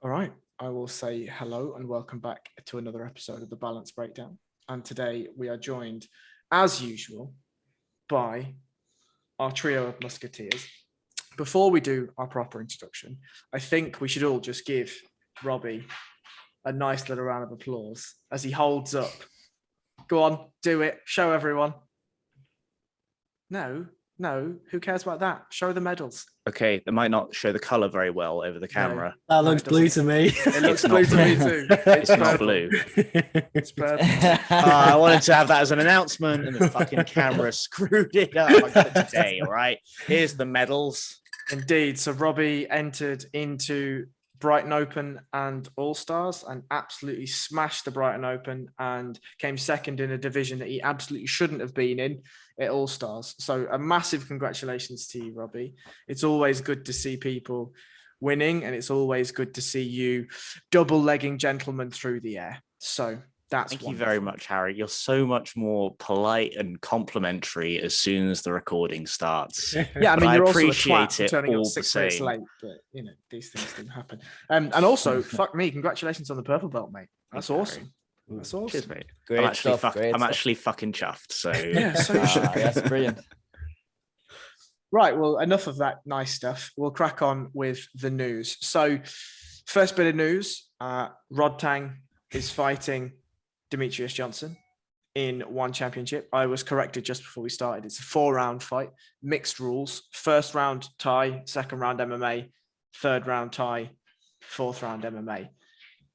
All right, I will say hello and welcome back to another episode of the Balance Breakdown. And today we are joined, as usual, by our trio of musketeers. Before we do our proper introduction, I think we should all just give Robbie a nice little round of applause as he holds up. Go on, do it. Show everyone. No, who cares about that? Show the medals. Okay, they might not show the color very well over the camera. That looks blue to me. It looks blue to me too. It's not blue. It's purple. I wanted to have that as an announcement, and the fucking camera screwed it up. I got it today. All right, here's the medals. Indeed. So Robbie entered into Brighton Open and All Stars and absolutely smashed the Brighton Open and came second in a division that he absolutely shouldn't have been in at All Stars. So a massive congratulations to you, Robbie. It's always good to see people winning, and it's always good to see you double-legging gentlemen through the air. So that's Thank you very much, Harry. You're so much more polite and complimentary as soon as the recording starts. Yeah, I mean, you're also a appreciate twat for it turning up all 6 the minutes same. late, but you know these things do happen. And also, fuck me, congratulations on the purple belt, mate. That's Thank you, awesome. That's awesome. Cheers, mate. Great I'm actually, stuff, I'm actually fucking chuffed. So Yeah, so you should. That's brilliant. Right, well, enough of that nice stuff. We'll crack on with the news. So, first bit of news: Rod Tang is fighting Demetrius Johnson in one championship. I was corrected just before we started. It's a 4-round fight, mixed rules. First round tie, second round MMA, third round tie, fourth round MMA.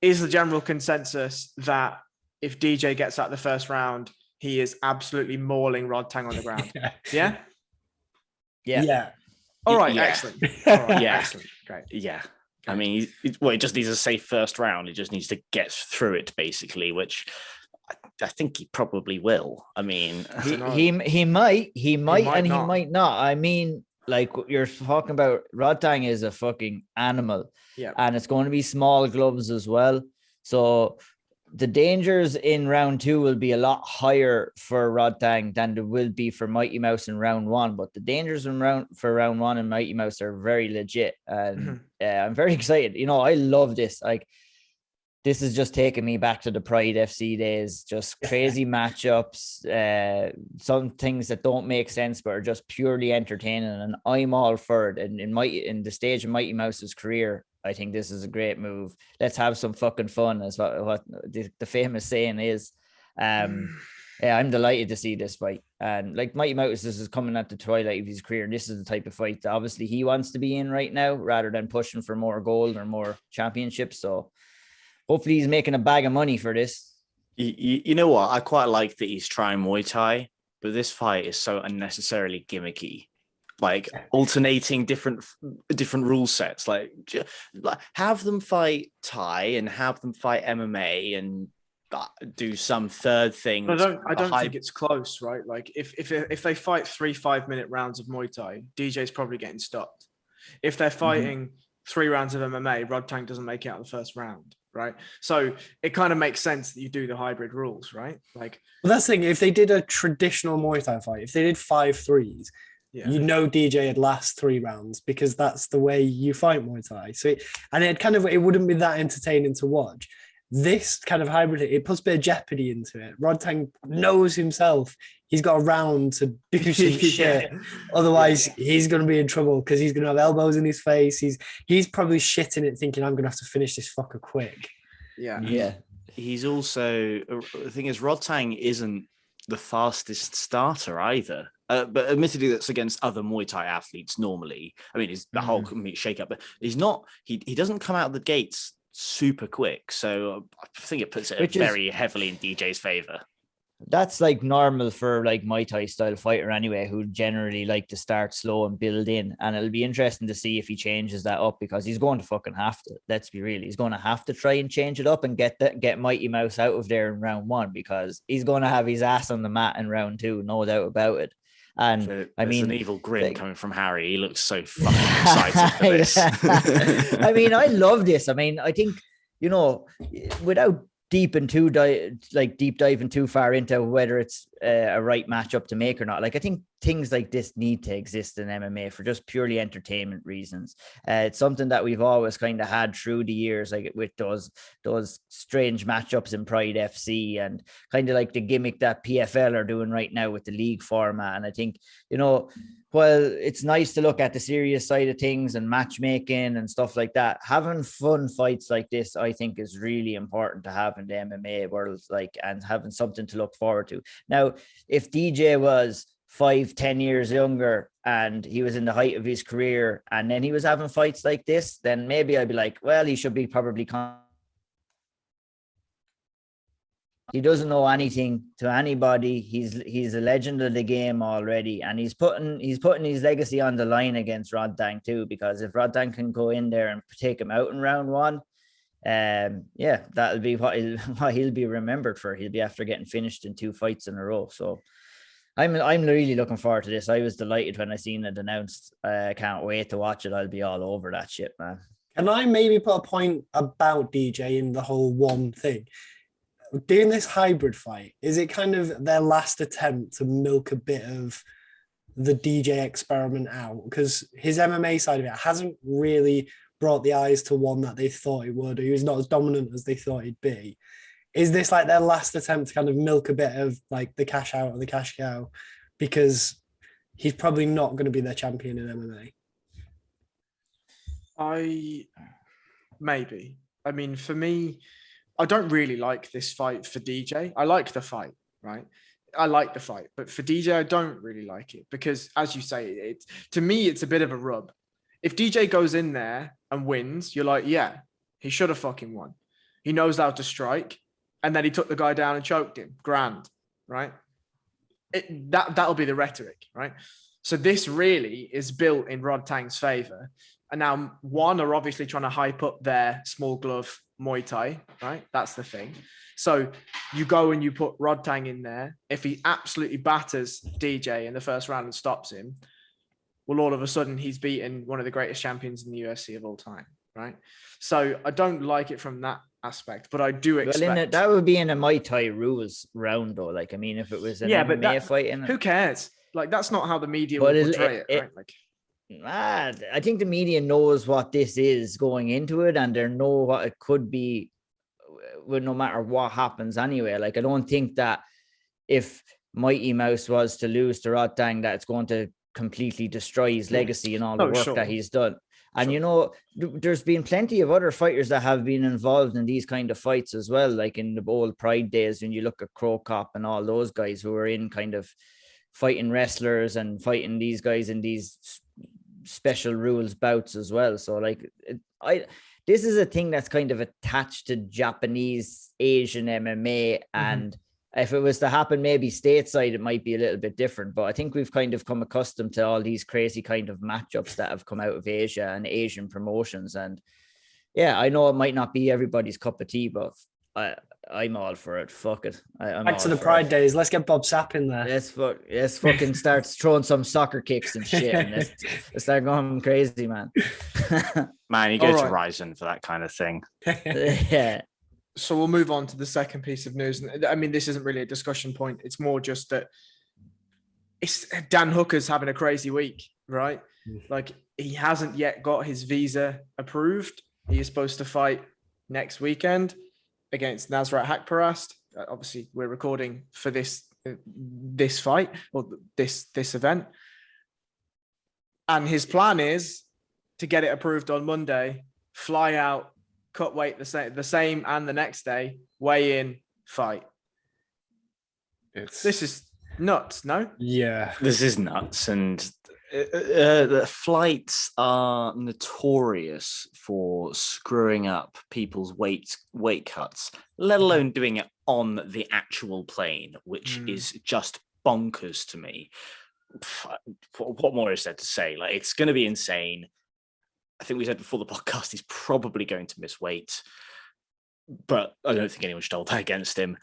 Is the general consensus that if DJ gets out the first round, he is absolutely mauling Rod Tang on the ground? Yeah? Yeah. All right, Yeah. excellent. All right, Yeah. excellent. Great. yeah. I mean, he just needs a safe first round. He just needs to get through it, basically, which I think he probably will. I mean, He might, might and he might not. I mean, like you're talking about, Rod Tang is a fucking animal. Yeah. And it's going to be small gloves as well. So the dangers in round 2 will be a lot higher for Rod Tang than there will be for Mighty Mouse in round 1. But the dangers for round 1 and Mighty Mouse are very legit. And I'm very excited. You know, I love this. Like, this is just taking me back to the Pride FC days, just crazy matchups, some things that don't make sense, but are just purely entertaining. And I'm all for it. And in the stage of Mighty Mouse's career, I think this is a great move. Let's have some fucking fun, is what the famous saying is. Yeah, I'm delighted to see this fight. And like Mighty Mouse, this is coming at the twilight of his career. And this is the type of fight that obviously he wants to be in right now, rather than pushing for more gold or more championships. So hopefully he's making a bag of money for this. you know what? I quite like that he's trying Muay Thai, but this fight is so unnecessarily gimmicky. Like alternating different rule sets, like have them fight Thai and have them fight MMA and do some third thing. I don't think it's close, right? Like if they fight 3 5-minute rounds of Muay Thai, DJ's probably getting stopped. If they're fighting 3 rounds of MMA, Rod Tang doesn't make it out of the first round, right? So it kind of makes sense that you do the hybrid rules, right? Like, well, that's the thing. If they did a traditional Muay Thai fight, if they did 5 threes, you know DJ would last 3 rounds because that's the way you fight Muay Thai. So it wouldn't be that entertaining to watch. This kind of hybrid, it puts a bit of jeopardy into it. Rod Tang knows himself he's got a round to do some shit. Otherwise, he's going to be in trouble because he's going to have elbows in his face. He's probably shitting it, thinking I'm going to have to finish this fucker quick. Yeah. He's also, the thing is, Rod Tang isn't the fastest starter either. But admittedly, that's against other Muay Thai athletes normally. I mean, it's the whole complete shake-up, but he's not, he doesn't come out of the gates super quick. So I think it puts it very heavily in DJ's favor. That's like normal for like Muay Thai style fighter anyway, who generally like to start slow and build in. And it'll be interesting to see if he changes that up, because he's going to fucking have to. Let's be real. He's going to have to try and change it up and get Mighty Mouse out of there in round 1, because he's going to have his ass on the mat in round 2, no doubt about it. And so I mean, an evil grin coming from Harry. He looks so fucking excited for this. I mean, I love this. I mean, I think, you know, without deep diving too far into whether it's a right matchup to make or not. Like, I think things like this need to exist in MMA for just purely entertainment reasons. It's something that we've always kind of had through the years, like with those strange matchups in Pride FC and kind of like the gimmick that PFL are doing right now with the league format. And I think, while it's nice to look at the serious side of things and matchmaking and stuff like that, having fun fights like this, I think, is really important to have in the MMA world, and having something to look forward to. Now, if DJ was 5-10 years younger and he was in the height of his career and then he was having fights like this, then maybe I'd be like, well, he should be probably he doesn't know anything to anybody. He's a legend of the game already, and he's putting his legacy on the line against Rod Tang too. Because if Rod Tang can go in there and take him out in round one, that'll be what he'll be remembered for. He'll be after getting finished in 2 fights in a row. So I'm really looking forward to this. I was delighted when I seen it announced. I can't wait to watch it. I'll be all over that shit, man. Can I maybe put a point about DJ in the whole one thing? Doing this hybrid fight, is it kind of their last attempt to milk a bit of the DJ experiment out? Because his MMA side of it hasn't really brought the eyes to one that they thought it would. He was not as dominant as they thought he'd be. Is this like their last attempt to kind of milk a bit of like the cash out or the cash cow? Because he's probably not going to be their champion in MMA. Maybe. I mean, for me, I don't really like this fight for DJ. I like the fight, right? I like the fight, but for DJ, I don't really like it because, as you say, to me, it's a bit of a rub. If DJ goes in there and wins, you're like, yeah, he should have fucking won. He knows how to strike, and then he took the guy down and choked him. Grand, right? That'll be the rhetoric, right? So this really is built in Rod Tang's favor. And now, one, are obviously trying to hype up their small glove Muay Thai, right? That's the thing. So you go and you put Rod Tang in there. If he absolutely batters DJ in the first round and stops him, well, all of a sudden he's beaten one of the greatest champions in the UFC of all time, right? So I don't like it from that aspect, but I do expect... Well, that would be in a Muay Thai rules round, though. Like, I mean, if it was an MMA fight... Who cares? Like, that's not how the media will portray it, right? Like... I think the media knows what this is going into it, and they know what it could be, no matter what happens anyway. Like, I don't think that if Mighty Mouse was to lose to Rod Tang, that it's going to completely destroy his legacy and all the work that he's done. And there's been plenty of other fighters that have been involved in these kind of fights as well, like in the old Pride days when you look at Crow Cop and all those guys who were in kind of fighting wrestlers and fighting these guys in these special rules bouts as well. So like, this is a thing that's kind of attached to Japanese Asian MMA, and if it was to happen maybe stateside, it might be a little bit different. But I think we've kind of come accustomed to all these crazy kind of matchups that have come out of Asia and Asian promotions. And yeah, I know it might not be everybody's cup of tea, but I'm all for it. Fuck it. Back to the Pride days. Let's get Bob Sapp in there. Let's fucking start throwing some soccer kicks and shit. And let's start going crazy, man. Man, you go to Ryzen for that kind of thing. Yeah. So we'll move on to the second piece of news. I mean, this isn't really a discussion point. It's more just that Dan Hooker's having a crazy week, right? Like, he hasn't yet got his visa approved. He is supposed to fight next weekend against Nasrat Haqparast. Obviously, we're recording for this fight or this event. And his plan is to get it approved on Monday, fly out, cut weight the same and the next day, weigh in, fight. This is nuts, no? Yeah. This is nuts. And the flights are notorious for screwing up people's weight cuts, let alone doing it on the actual plane, which is just bonkers to me. What more is there to say? Like, it's going to be insane. I think we said before the podcast, he's probably going to miss weight, but I don't think anyone should hold that against him.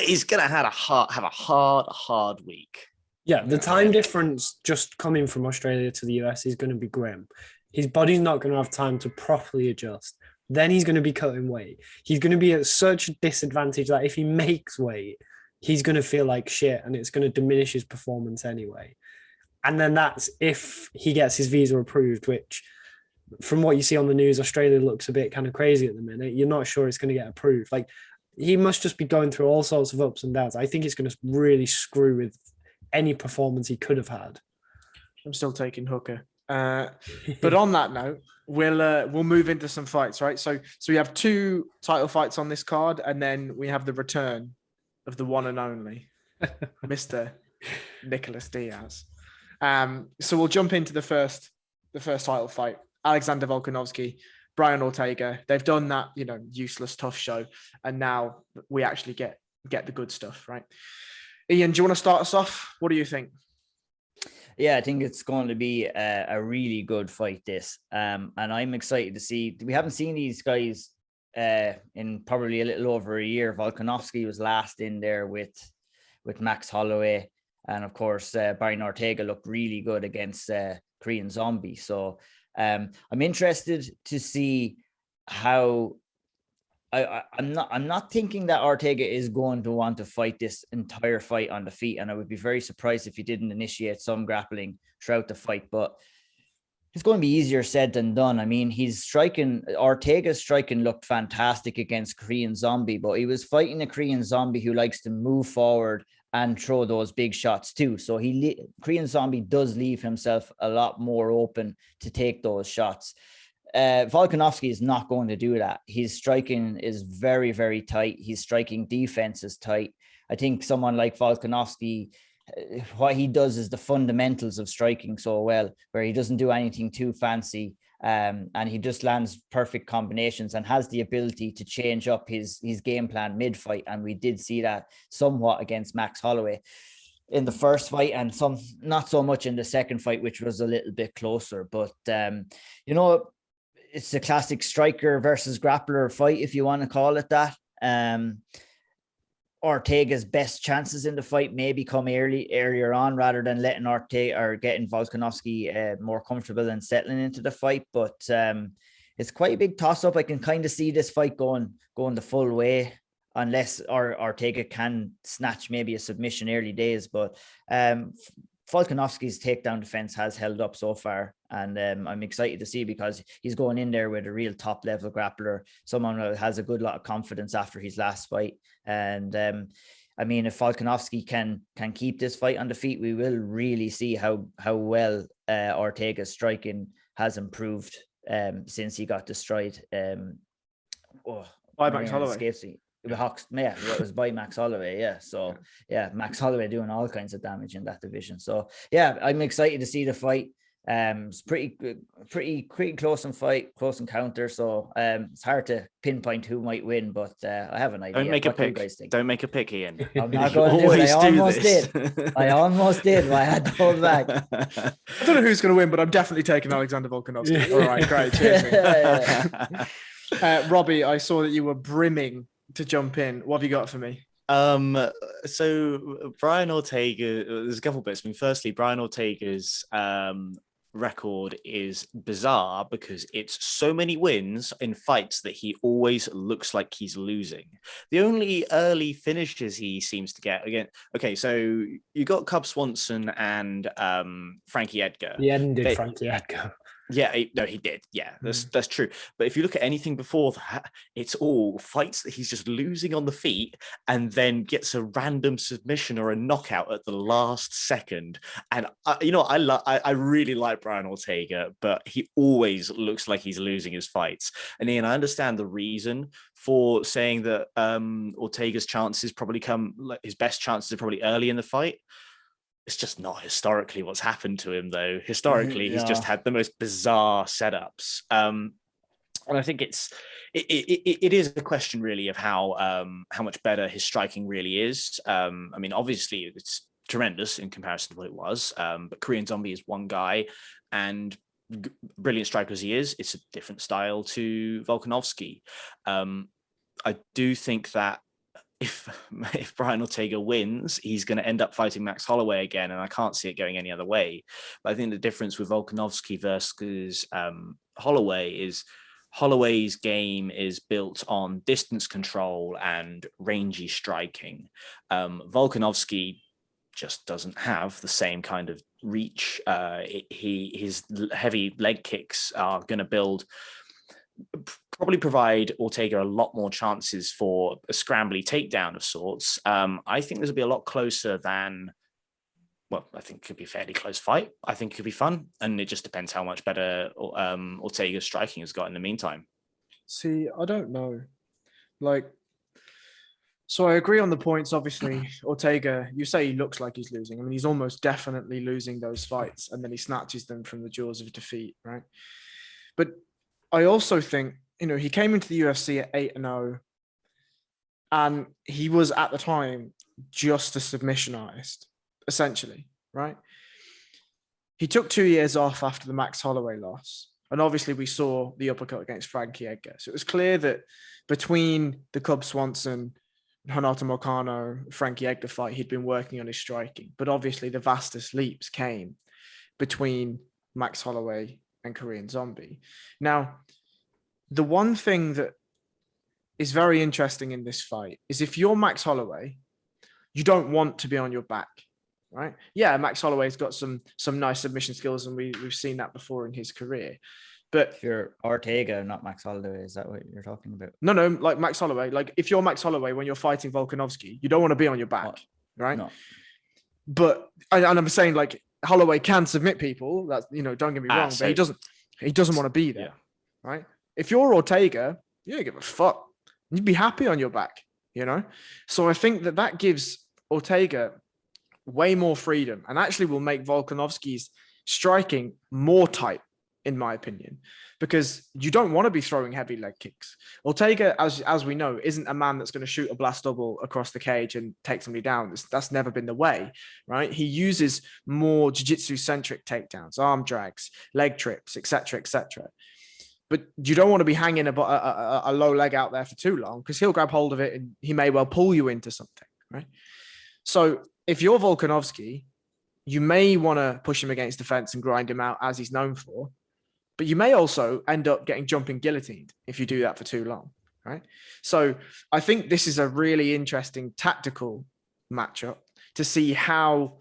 He's going to have a hard week. Yeah, the time difference just coming from Australia to the US is going to be grim. His body's not going to have time to properly adjust. then he's going to be cutting weight. He's going to be at such a disadvantage that if he makes weight, he's going to feel like shit and it's going to diminish his performance anyway. And then that's if he gets his visa approved, which from what you see on the news, Australia looks a bit kind of crazy at the minute. You're not sure it's going to get approved. Like, he must just be going through all sorts of ups and downs. I think it's going to really screw with any performance he could have had. I'm still taking Hooker. But on that note, we'll move into some fights, right? So we have 2 title fights on this card, and then we have the return of the one and only Mr. Nicholas Diaz. So we'll jump into the first title fight. Alexander Volkanovski, Brian Ortega. They've done that, useless tough show, and now we actually get the good stuff, right? Ian, do you want to start us off? What do you think? Yeah, I think it's going to be a really good fight, this. And I'm excited to see. We haven't seen these guys in probably a little over a year. Volkanovski was last in there with Max Holloway. And of course, Brian Ortega looked really good against Korean Zombie. So I'm interested to see how. I'm not thinking that Ortega is going to want to fight this entire fight on the feet, and I would be very surprised if he didn't initiate some grappling throughout the fight. But it's going to be easier said than done. I mean, Ortega's striking looked fantastic against Korean Zombie, but he was fighting a Korean Zombie who likes to move forward and throw those big shots too. So Korean Zombie does leave himself a lot more open to take those shots. Volkanovski is not going to do that. His striking is very, very tight. His striking defense is tight. I think someone like Volkanovski, what he does is the fundamentals of striking so well, where he doesn't do anything too fancy, and he just lands perfect combinations and has the ability to change up his game plan mid-fight. And we did see that somewhat against Max Holloway in the first fight, and not so much in the second fight, which was a little bit closer. But it's a classic striker versus grappler fight, if you want to call it that. Ortega's best chances in the fight maybe come earlier on, rather than letting Ortega or getting Volkanovski more comfortable and settling into the fight. But it's quite a big toss-up. I can kind of see this fight going the full way, unless Ortega can snatch maybe a submission early days. But Volkanovski's takedown defense has held up so far, and I'm excited to see, because he's going in there with a real top level grappler, someone who has a good lot of confidence after his last fight. And I mean, if Volkanovski can keep this fight on the feet, we will really see how well Ortega's striking has improved since he got destroyed. By Max Holloway. It was by Max Holloway. Yeah. So yeah, Max Holloway doing all kinds of damage in that division. So yeah, I'm excited to see the fight. It's pretty close encounter. So it's hard to pinpoint who might win, but I have an idea. Don't make a pick. Don't make a pick, Ian. I'm not going to do it. I almost did. But I had to hold back. I don't know who's going to win, but I'm definitely taking Alexander Volkanovski. All right, great. Cheers. Robbie, I saw that you were brimming to jump in. What have you got for me? So Brian Ortega, there's a couple bits. I mean, firstly, Brian Ortega's record is bizarre because it's so many wins in fights that he always looks like he's losing. The only early finishes he seems to get again. Okay, so you got Cub Swanson and Frankie Edgar. He ended Frankie Edgar. Yeah, he did. Yeah, that's true. But if you look at anything before that, it's all fights that he's just losing on the feet and then gets a random submission or a knockout at the last second. And I really like Brian Ortega, but he always looks like he's losing his fights. And Ian, I understand the reason for saying that Ortega's chances probably his best chances are probably early in the fight. It's just not historically what's happened to him, though. Historically, he's just had the most bizarre setups. And I think it is a question really of how much better his striking really is. I mean, obviously it's tremendous in comparison to what it was. But Korean Zombie is one guy, and brilliant striker as he is, it's a different style to Volkanovski. I do think that if Brian Ortega wins, he's going to end up fighting Max Holloway again, and I can't see it going any other way. But I think the difference with Volkanovski versus Holloway is Holloway's game is built on distance control and rangy striking. Volkanovski just doesn't have the same kind of reach. His heavy leg kicks are going to probably provide Ortega a lot more chances for a scrambly takedown of sorts. I think this will be a lot closer than, well, I think it could be a fairly close fight. I think it could be fun. And it just depends how much better Ortega's striking has got in the meantime. See, I don't know. So I agree on the points. Obviously, Ortega, you say he looks like he's losing. I mean, he's almost definitely losing those fights, and then he snatches them from the jaws of defeat, right? But I also think, he came into the UFC at 8-0, and he was at the time just a submission artist, essentially, right? He took 2 years off after the Max Holloway loss. And obviously we saw the uppercut against Frankie Edgar. So it was clear that between the Cub Swanson, Renato Moicano, Frankie Edgar fight, he'd been working on his striking. But obviously the vastest leaps came between Max Holloway and Korean Zombie. Now, the one thing that is very interesting in this fight is if you're Max Holloway, you don't want to be on your back, right? Yeah, Max Holloway's got some nice submission skills, and we've seen that before in his career. But if you're Ortega, not Max Holloway, is that what you're talking about? No, like Max Holloway. Like if you're Max Holloway when you're fighting Volkanovski, you don't want to be on your back, right? No. But and I'm saying like Holloway can submit people. That don't get me wrong, but he doesn't want to be there, right? If you're Ortega, you don't give a fuck. You'd be happy on your back, So I think that gives Ortega way more freedom, and actually will make Volkanovski's striking more tight, in my opinion, because you don't want to be throwing heavy leg kicks. Ortega, as we know, isn't a man that's going to shoot a blast double across the cage and take somebody down. That's never been the way, right? He uses more jiu-jitsu centric takedowns, arm drags, leg trips, etc., etc. But you don't want to be hanging a low leg out there for too long, because he'll grab hold of it and he may well pull you into something, right? So if you're Volkanovski, you may want to push him against the fence and grind him out, as he's known for. But you may also end up getting jumping guillotined if you do that for too long, right? So I think this is a really interesting tactical matchup to see how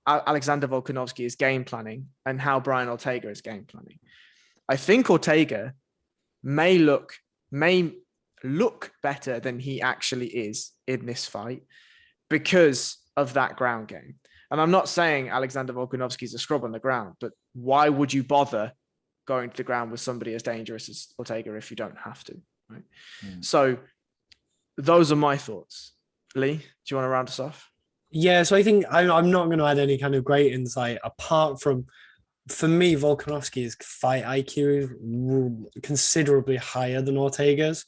Alexander Volkanovski is game planning and how Brian Ortega is game planning. I think Ortega may look better than he actually is in this fight because of that ground game. And I'm not saying Alexander Volkanovski is a scrub on the ground, but why would you bother going to the ground with somebody as dangerous as Ortega if you don't have to, right? So those are my thoughts. Lee, do you want to round us off? Yeah, so I think I'm not going to add any kind of great insight apart from, for me, Volkanovski's fight IQ is considerably higher than Ortega's.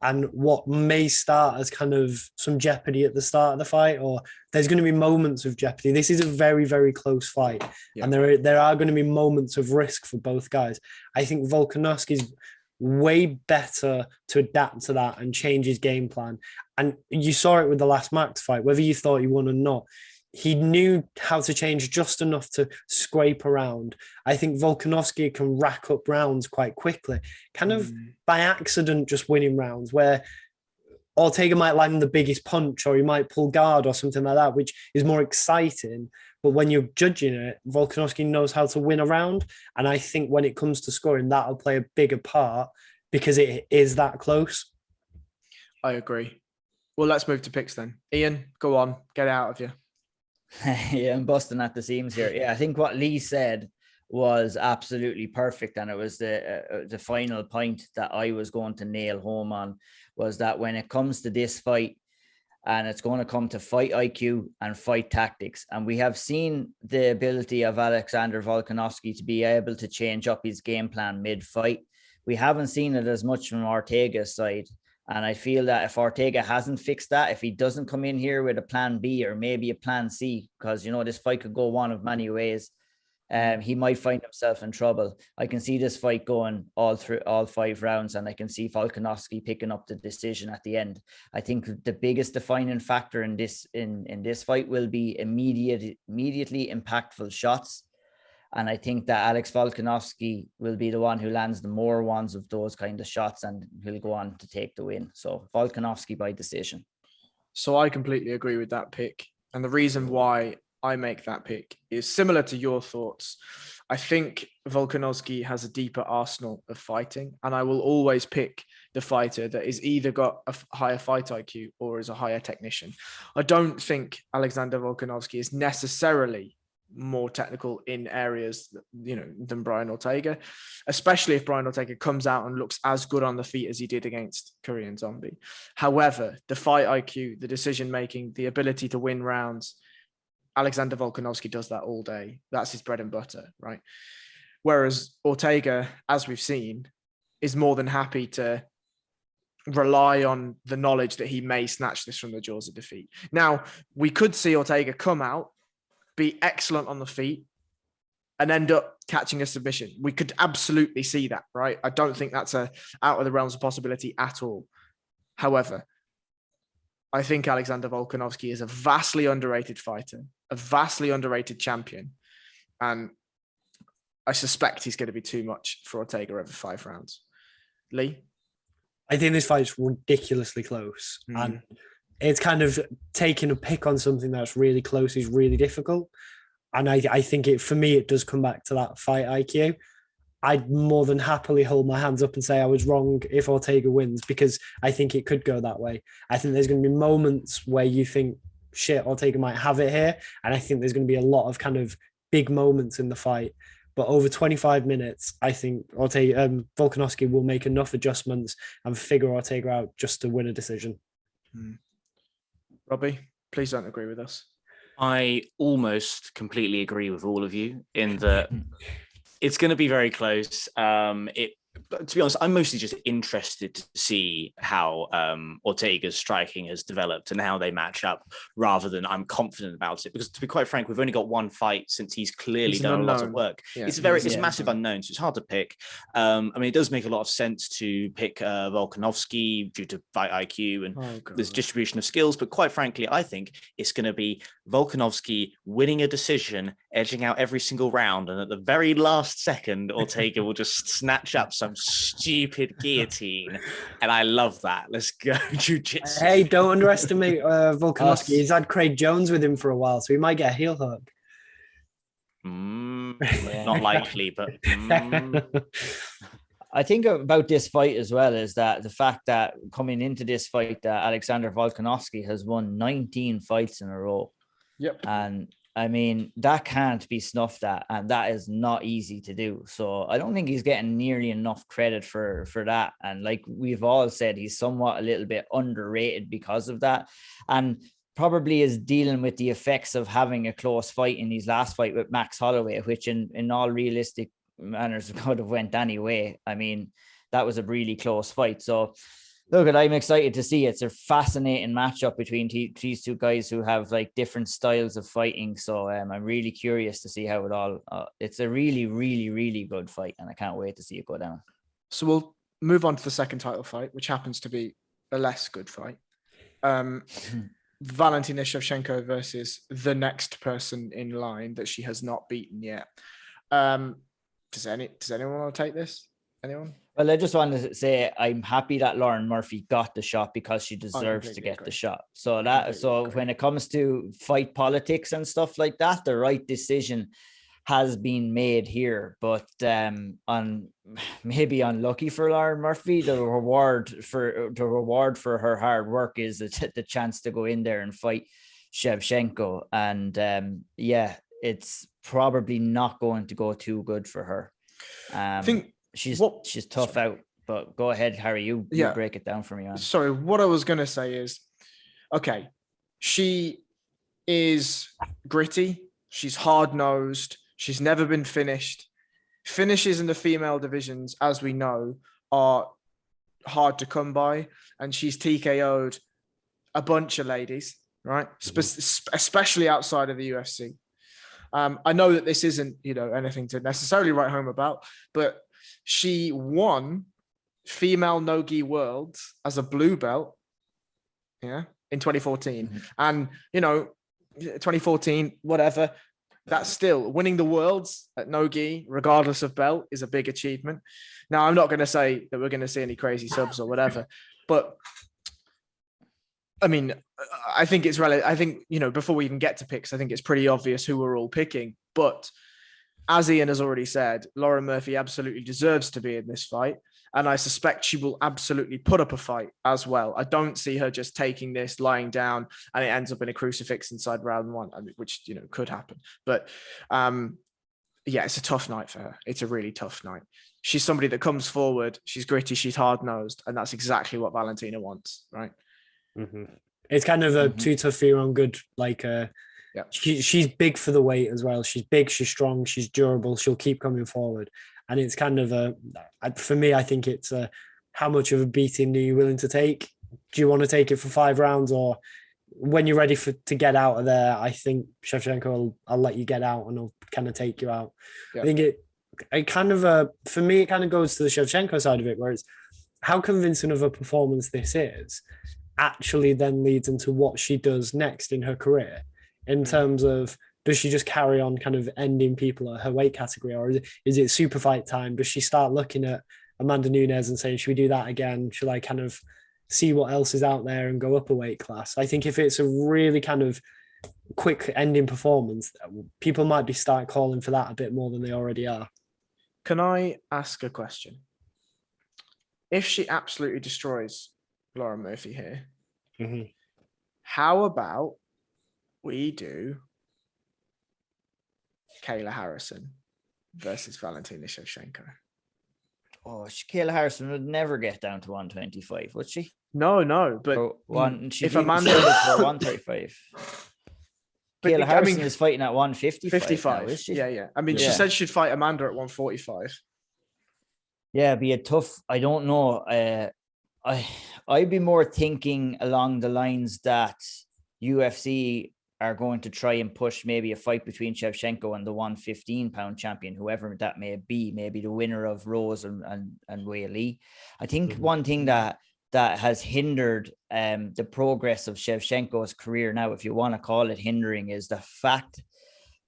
And what may start as kind of some jeopardy at the start of the fight, or there's going to be moments of jeopardy. This is a very, very close fight. Yeah. And there are going to be moments of risk for both guys. I think Volkanovski's way better to adapt to that and change his game plan. And you saw it with the last Max fight, whether you thought he won or not. He knew how to change just enough to scrape around. I think Volkanovski can rack up rounds quite quickly, kind of by accident, just winning rounds, where Ortega might land the biggest punch or he might pull guard or something like that, which is more exciting. But when you're judging it, Volkanovski knows how to win a round. And I think when it comes to scoring, that'll play a bigger part because it is that close. I agree. Well, let's move to picks then. Ian, go on, get out of you. Yeah, I'm busting at the seams here. Yeah, I think what Lee said was absolutely perfect, and it was the final point that I was going to nail home on, was that when it comes to this fight, and it's going to come to fight IQ and fight tactics, and we have seen the ability of Alexander Volkanovski to be able to change up his game plan mid-fight. We haven't seen it as much from Ortega's side. And I feel that if Ortega hasn't fixed that, if he doesn't come in here with a plan B or maybe a plan C, because, this fight could go one of many ways, he might find himself in trouble. I can see this fight going all through all 5 rounds, and I can see Volkanovski picking up the decision at the end. I think the biggest defining factor in this fight will be immediately impactful shots. And I think that Alex Volkanovski will be the one who lands the more ones of those kind of shots, and he'll go on to take the win. So Volkanovski by decision. So I completely agree with that pick. And the reason why I make that pick is similar to your thoughts. I think Volkanovski has a deeper arsenal of fighting, and I will always pick the fighter that is either got a higher fight IQ or is a higher technician. I don't think Alexander Volkanovski is necessarily more technical in areas, than Brian Ortega, especially if Brian Ortega comes out and looks as good on the feet as he did against Korean Zombie. However, the fight IQ, the decision making, the ability to win rounds, Alexander Volkanovski does that all day. That's his bread and butter, right? Whereas Ortega, as we've seen, is more than happy to rely on the knowledge that he may snatch this from the jaws of defeat. Now, we could see Ortega come out, be excellent on the feet, and end up catching a submission. We could absolutely see that, right? I don't think that's out of the realms of possibility at all. However, I think Alexander Volkanovski is a vastly underrated fighter, a vastly underrated champion. And I suspect he's going to be too much for Ortega over 5 rounds. Lee? I think this fight's ridiculously close. And it's kind of taking a pick on something that's really close is really difficult. And I think for me, it does come back to that fight IQ. I'd more than happily hold my hands up and say I was wrong if Ortega wins, because I think it could go that way. I think there's going to be moments where you think, shit, Ortega might have it here. And I think there's going to be a lot of kind of big moments in the fight. But over 25 minutes, I think Volkanovski will make enough adjustments and figure Ortega out just to win a decision. Robbie, please don't agree with us. I almost completely agree with all of you in that it's going to be very close. But to be honest, I'm mostly just interested to see how Ortega's striking has developed and how they match up, rather than I'm confident about it. Because to be quite frank, we've only got one fight since he's clearly done a lot of work. Yeah, it's a massive unknown, so it's hard to pick. I mean, it does make a lot of sense to pick Volkanovski due to fight IQ and this distribution of skills. But quite frankly, I think it's going to be Volkanovski winning a decision, edging out every single round, and at the very last second, Ortega will just snatch up some stupid guillotine, and I love that. Let's go jiu-jitsu. Hey, don't underestimate Volkanovski. He's had Craig Jones with him for a while, so he might get a heel hook. Not likely, but I think about this fight as well is that the fact that coming into this fight that Alexander Volkanovski has won 19 fights in a row. Yep. And I mean, that can't be snuffed at, and that is not easy to do. So I don't think he's getting nearly enough credit for that. And like we've all said, he's somewhat a little bit underrated because of that. And probably is dealing with the effects of having a close fight in his last fight with Max Holloway, which in all realistic manners could have went anyway. I mean, that was a really close fight. So look, I'm excited to see. It's a fascinating matchup between these two guys who have like different styles of fighting. So I'm really curious to see how it all. It's a really, really, really good fight, and I can't wait to see it go down. So we'll move on to the second title fight, which happens to be a less good fight. Valentina Shevchenko versus the next person in line that she has not beaten yet. Does anyone want to take this? Anyone? Well, I just wanted to say I'm happy that Lauren Murphy got the shot because she deserves to get the shot. So when it comes to fight politics and stuff like that, the right decision has been made here. But maybe unlucky for Lauren Murphy, the reward for her hard work is the chance to go in there and fight Shevchenko. And it's probably not going to go too good for her. I think she's tough out, but go ahead, Harry. You break it down for me, man. Sorry, what I was going to say is, okay, she is gritty. She's hard-nosed. She's never been finished. Finishes in the female divisions, as we know, are hard to come by, and she's TKO'd a bunch of ladies, right? Especially outside of the UFC. I know that this isn't, anything to necessarily write home about, but she won female no-gi worlds as a blue belt, in 2014. And, 2014, whatever, that's still winning the worlds at no gi, regardless of belt, is a big achievement. Now, I'm not going to say that we're going to see any crazy subs or whatever, but I mean, I think it's relative. I think, before we even get to picks, I think it's pretty obvious who we're all picking. But as Ian has already said, Lauren Murphy absolutely deserves to be in this fight. And I suspect she will absolutely put up a fight as well. I don't see her just taking this, lying down, and it ends up in a crucifix inside round one, which, could happen. But it's a tough night for her. It's a really tough night. She's somebody that comes forward. She's gritty. She's hard-nosed. And that's exactly what Valentina wants, right? Mm-hmm. It's kind of a too tough for your own good. She's big for the weight as well. She's big, she's strong, she's durable. She'll keep coming forward. And it's kind of for me, I think it's how much of a beating are you willing to take? Do you want to take it for 5 rounds, or when you're ready to get out of there? I think Shevchenko, I'll let you get out and I'll kind of take you out. Yeah. I think it kind of, for me, it kind of goes to the Shevchenko side of it, where it's how convincing of a performance this is actually then leads into what she does next in her career, in terms of, does she just carry on kind of ending people at her weight category, or is it super fight time? Does she start looking at Amanda Nunes and saying, should we do that again? Should I kind of see what else is out there and go up a weight class? I think if it's a really kind of quick ending performance, people might be start calling for that a bit more than they already are. Can I ask a question? If she absolutely destroys Lauren Murphy here, how about we do Kayla Harrison versus Valentina Shevchenko? Oh, Kayla Harrison would never get down to 125, would she? No, but if Amanda for 135. Kayla Harrison is fighting at 155 now, is she? Yeah. I mean, she said she'd fight Amanda at 145. Yeah, it'd be a tough, I don't know. I'd be more thinking along the lines that UFC are going to try and push maybe a fight between Shevchenko and the 115-pound champion, whoever that may be, maybe the winner of Rose and Wei Li. I think one thing that has hindered the progress of Shevchenko's career now, if you want to call it hindering, is the fact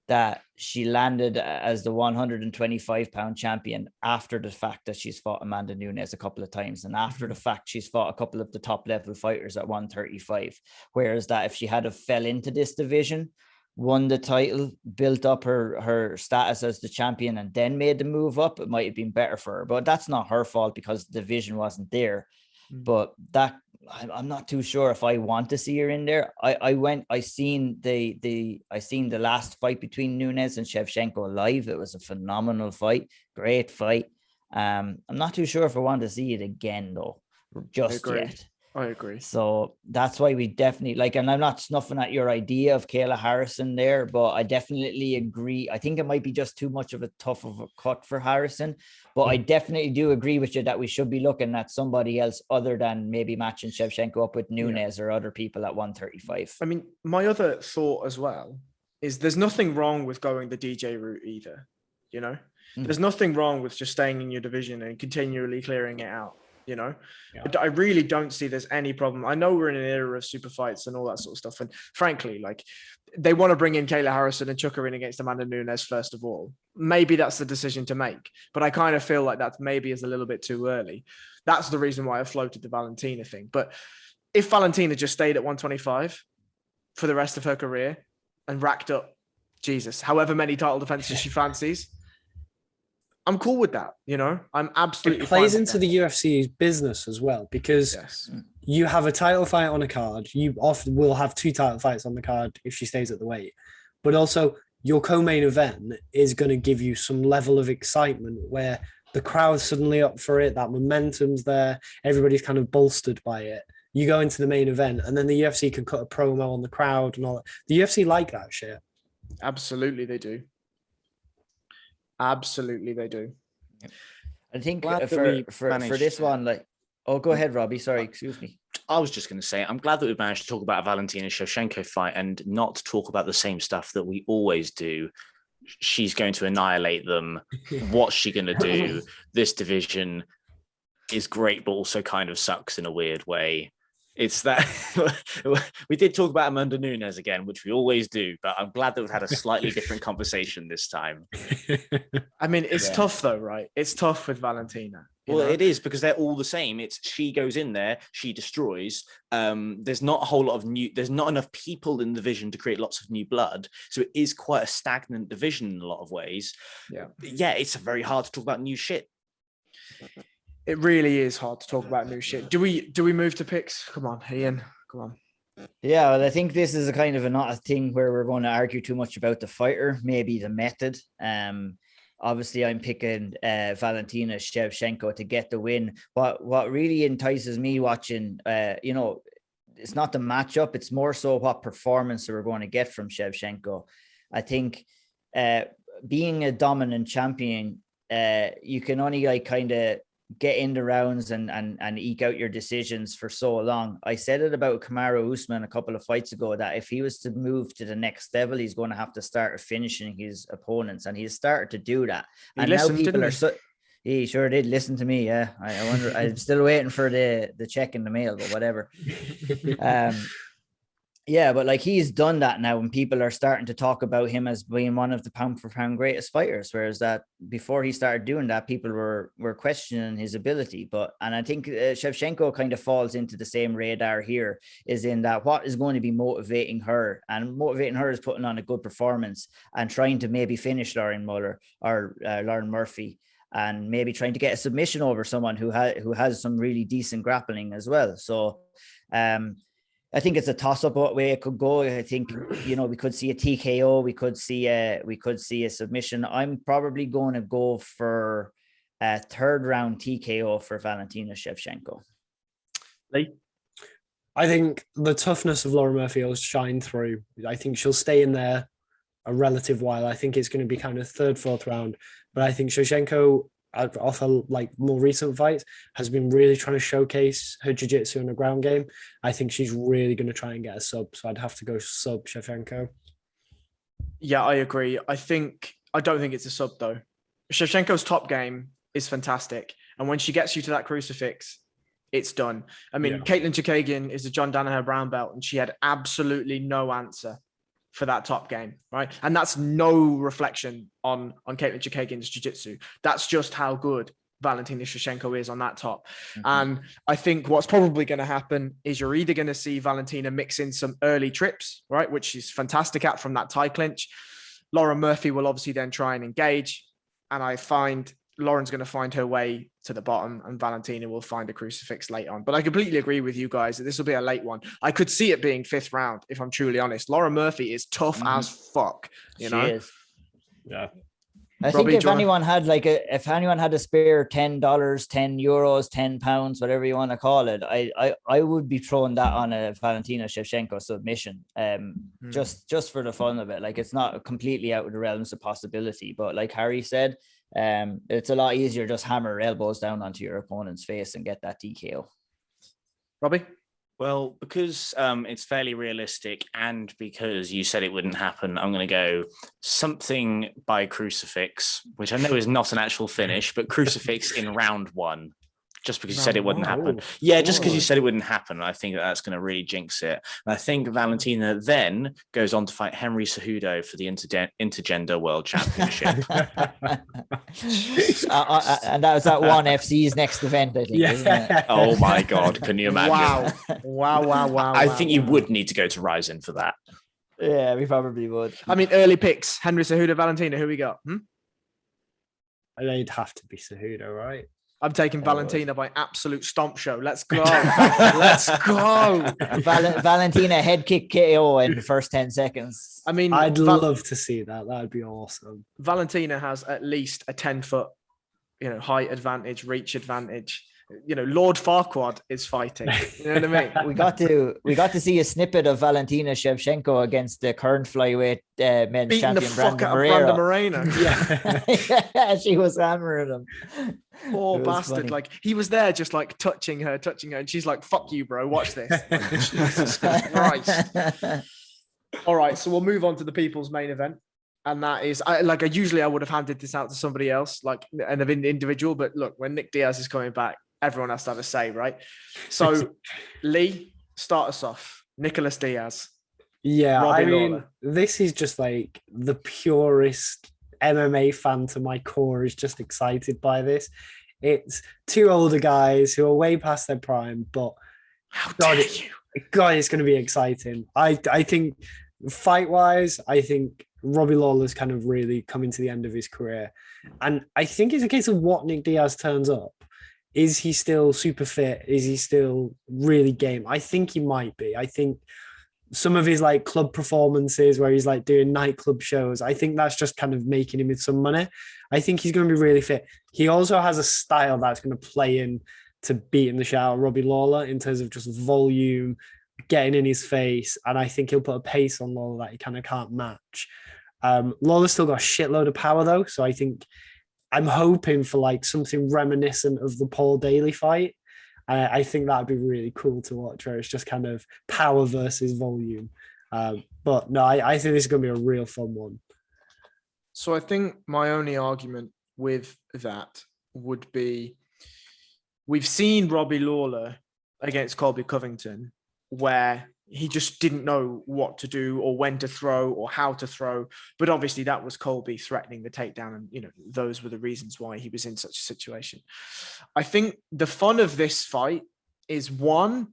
that she landed as the 125-pound champion after the fact that she's fought Amanda Nunes a couple of times, and after the fact she's fought a couple of the top level fighters at 135. Whereas that if she had fell into this division, won the title, built up her status as the champion, and then made the move up, it might have been better for her. But that's not her fault because the division wasn't there. But that, I'm not too sure if I want to see her in there. I seen the last fight between Nunes and Shevchenko live. It was a phenomenal fight, great fight. I'm not too sure if I want to see it again though, just yet. I agree. So that's why we definitely and I'm not snuffing at your idea of Kayla Harrison there, but I definitely agree. I think it might be just too much of a tough of a cut for Harrison, but I definitely do agree with you that we should be looking at somebody else other than maybe matching Shevchenko up with Nunes or other people at 135. I mean, my other thought as well is there's nothing wrong with going the DJ route either, There's nothing wrong with just staying in your division and continually clearing it out. I really don't see there's any problem. I know we're in an era of super fights and all that sort of stuff. And frankly, they want to bring in Kayla Harrison and chuck her in against Amanda Nunes first of all. Maybe that's the decision to make, but I kind of feel like that maybe is a little bit too early. That's the reason why I floated the Valentina thing. But if Valentina just stayed at 125 for the rest of her career and racked up, however many title defenses she fancies, I'm cool with that, I'm absolutely. It plays into the UFC's business as well, because you have a title fight on a card. You often will have 2 title fights on the card if she stays at the weight, but also your co-main event is going to give you some level of excitement where the crowd's suddenly up for it. That momentum's there. Everybody's kind of bolstered by it. You go into the main event, and then the UFC can cut a promo on the crowd and all that. The UFC like that shit. Absolutely, they do. Absolutely, they do. I think for this one, go ahead, Robbie. Sorry, excuse me. I was just going to say, I'm glad that we've managed to talk about a Valentina Shevchenko fight and not talk about the same stuff that we always do. She's going to annihilate them. What's she going to do? This division is great, but also kind of sucks in a weird way. It's that we did talk about Amanda Nunes again, which we always do, but I'm glad that we've had a slightly different conversation this time. I mean, it's tough though, right? It's tough with Valentina. Well, it is because they're all the same. It's she goes in there, she destroys. There's not a whole lot of there's not enough people in the division to create lots of new blood. So it is quite a stagnant division in a lot of ways. Yeah. Yeah, it's very hard to talk about new shit. It really is hard to talk about new shit. Do we move to picks? Come on, Ian. Come on. Yeah, well, I think this is a kind of not a thing where we're going to argue too much about the fighter, maybe the method. Obviously, I'm picking Valentina Shevchenko to get the win. What really entices me watching, it's not the matchup. It's more so what performance we're going to get from Shevchenko. I think being a dominant champion, you can only kind of get in the rounds and eke out your decisions for so long. I said it about Kamaru Usman a couple of fights ago that if he was to move to the next level, he's going to have to start finishing his opponents, and he's started to do that. And now people are he sure did listen to me. Yeah, I wonder. I'm still waiting for the check in the mail, but whatever. Yeah, but like he's done that now, and people are starting to talk about him as being one of the pound for pound greatest fighters. Whereas that before he started doing that, people were questioning his ability. And I think Shevchenko kind of falls into the same radar here, is in that what is going to be motivating her, and motivating her is putting on a good performance and trying to maybe finish Lauren Muller or Lauren Murphy, and maybe trying to get a submission over someone who has some really decent grappling as well. So, I think it's a toss-up what way it could go. I think, we could see a TKO, we could see a submission. I'm probably going to go for a third round TKO for Valentina Shevchenko. Lee? I think the toughness of Laura Murphy will shine through. I think she'll stay in there a relative while. I think it's going to be kind of third, fourth round. But I think Shevchenko, off her more recent fights, has been really trying to showcase her jiu-jitsu and the ground game. I think she's really going to try and get a sub, so I'd have to go sub Shevchenko. Yeah, I agree. I don't think it's a sub though. Shevchenko's top game is fantastic, and when she gets you to that crucifix, it's done. I mean, Caitlin Chookagian is a John Danaher brown belt, and she had absolutely no answer for that top game, right? And that's no reflection on Caitlin Chookagian's jiu-jitsu. That's just how good Valentina Shevchenko is on that top. Mm-hmm. And I think what's probably going to happen is you're either going to see Valentina mix in some early trips, right, which she's fantastic at from that tie clinch. Lauren Murphy will obviously then try and engage. And I find Lauren's going to find her way to the bottom, and Valentina will find a crucifix late on. But I completely agree with you guys that this will be a late one. I could see it being fifth round, if I'm truly honest. Lauren Murphy is tough as fuck, you know? She is. Yeah. I think if anyone had a spare $10, 10 euros, 10 pounds, whatever you want to call it, I would be throwing that on a Valentina Shevchenko submission. Just for the fun of it. Like, it's not completely out of the realms of possibility, but like Harry said, it's a lot easier just hammer elbows down onto your opponent's face and get that TKO. Robbie? Well, because it's fairly realistic, and because you said it wouldn't happen, I'm going to go something by crucifix, which I know is not an actual finish, but crucifix in round one. Just because you said it wouldn't happen. Yeah, just because you said it wouldn't happen. I think that's going to really jinx it. And I think Valentina then goes on to fight Henry Cejudo for the Intergender World Championship. And that was at ONE FC's next event, I think, isn't it? Oh my God, can you imagine? Wow. I think you would need to go to Ryzen for that. Yeah, we probably would. I mean, early picks, Henry Cejudo, Valentina, who we got? They'd have to be Cejudo, right? I'm taking Valentina by absolute stomp show. Let's go. Let's go. Valentina head kick KO in the first 10 seconds. I mean, I'd love to see that. That'd be awesome. Valentina has at least a 10-foot, height advantage, reach advantage. Lord Farquaad is fighting. You know what I mean? We got to see a snippet of Valentina Shevchenko against the current flyweight men's beating champion the fuck out of Brandon Moreno. Yeah, she was hammering him. Poor bastard! Funny. Like, he was there, just like touching her, and she's like, "Fuck you, bro. Watch this." Jesus Christ! All right, so we'll move on to the people's main event. And that is, I usually would have handed this out to somebody else, like an individual. But look, when Nick Diaz is coming back, everyone has to have a say, right? So, Lee, start us off. Nicholas Diaz. Yeah, Robbie I mean, Lawler. this is just like the purest MMA fan to my core is just excited by this. It's two older guys who are way past their prime, but How God, dare you? God, it's going to be exciting. I think fight-wise, I think Robbie Lawler's kind of really coming to the end of his career. And I think it's a case of what Nick Diaz turns up. Is he still super fit? Is he still really game? I think he might be. I think some of his like club performances where he's like doing nightclub shows, I think that's just kind of making him with some money. I think he's going to be really fit. He also has a style that's going to play in to beating the shit out of Robbie Lawler in terms of just volume, getting in his face. And I think he'll put a pace on Lawler that he kind of can't match. Lawler's still got a shitload of power though. So I think I'm hoping for like something reminiscent of the Paul Daly fight. I think that'd be really cool to watch, where it's just kind of power versus volume. But no, I think this is going to be a real fun one. So I think my only argument with that would be we've seen Robbie Lawler against Colby Covington where he just didn't know what to do or when to throw or how to throw. But obviously that was Colby threatening the takedown. And, you know, those were the reasons why he was in such a situation. I think the fun of this fight is, one,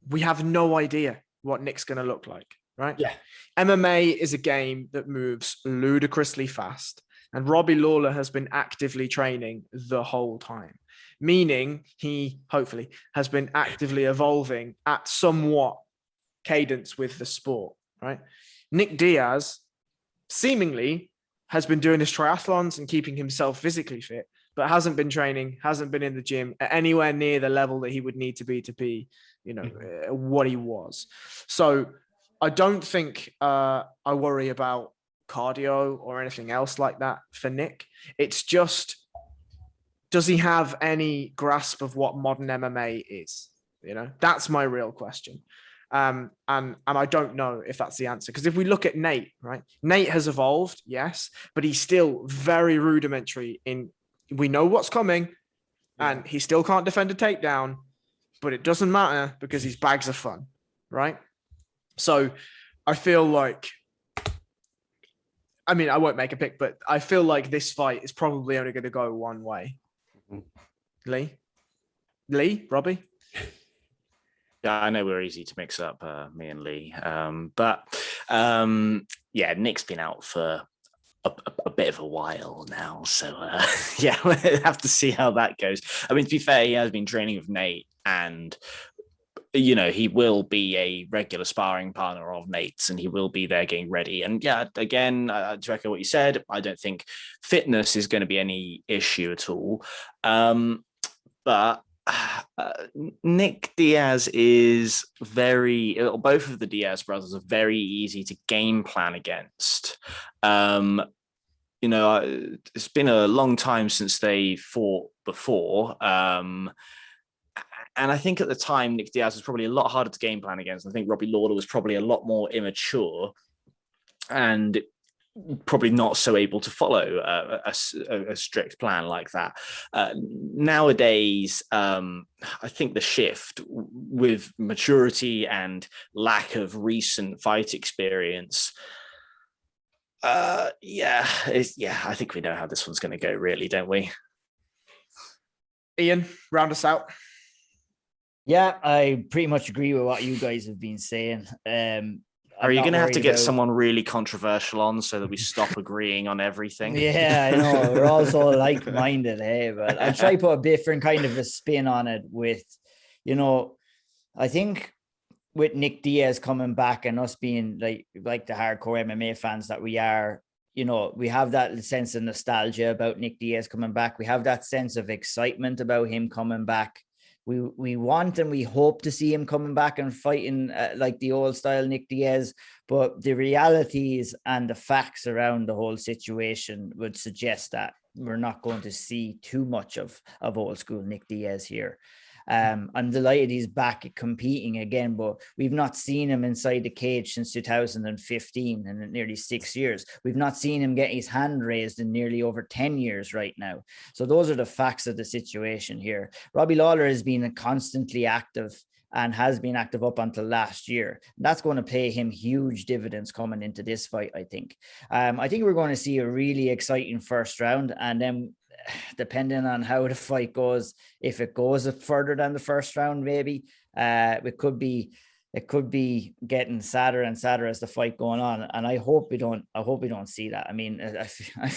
we have no idea what Nick's going to look like, right? Yeah. MMA is a game that moves ludicrously fast. And Robbie Lawler has been actively training the whole time, meaning he hopefully has been actively evolving at somewhat cadence with the sport, right? Nick Diaz seemingly has been doing his triathlons and keeping himself physically fit, but hasn't been training, hasn't been in the gym at anywhere near the level that he would need to be, you know, what he was. So I don't think I worry about cardio or anything else like that for Nick. It's just, does he have any grasp of what modern MMA is? You know, that's my real question. And I don't know if that's the answer, because if we look at Nate, right, Nate has evolved, yes, but he's still very rudimentary in, we know what's coming, and he still can't defend a takedown, but it doesn't matter because his bags are fun, right? So I feel like, I mean, I won't make a pick, but I feel like this fight is probably only going to go one way. Lee, Robbie? Yeah, I know we're easy to mix up, me and Lee. Yeah, Nick's been out for a bit of a while now. So, yeah, we'll have to see how that goes. I mean, to be fair, he has been training with Nate, and, you know, he will be a regular sparring partner of Nate's, and he will be there getting ready. And yeah, again, to echo what you said, I don't think fitness is going to be any issue at all. But Nick Diaz is both of the Diaz brothers are very easy to game plan against. You know, it's been a long time since they fought before. And I think at the time, Nick Diaz was probably a lot harder to game plan against. I think Robbie Lawler was probably a lot more immature and probably not so able to follow a strict plan like that. Nowadays, I think the shift with maturity and lack of recent fight experience, I think we know how this one's going to go, really, don't we? Ian, round us out. Yeah, I pretty much agree with what you guys have been saying. Are you going to have to get someone really controversial on so that we stop agreeing on everything? Yeah, I know. We're all so like-minded, hey? But I'll try to put a different kind of a spin on it with, you know, I think with Nick Diaz coming back and us being like the hardcore MMA fans that we are, you know, we have that sense of nostalgia about Nick Diaz coming back. We have that sense of excitement about him coming back. We want and we hope to see him coming back and fighting like the old style Nick Diaz, but the realities and the facts around the whole situation would suggest that we're not going to see too much of old school Nick Diaz here. I'm delighted he's back competing again, but we've not seen him inside the cage since 2015 and nearly 6 years. We've not seen him get his hand raised in nearly over 10 years right now. So those are the facts of the situation here. Robbie Lawler has been constantly active and has been active up until last year. That's going to pay him huge dividends coming into this fight, I think. I think we're going to see a really exciting first round, and then depending on how the fight goes, if it goes further than the first round, maybe it could be getting sadder and sadder as the fight going on. And I hope we don't see that. I mean, I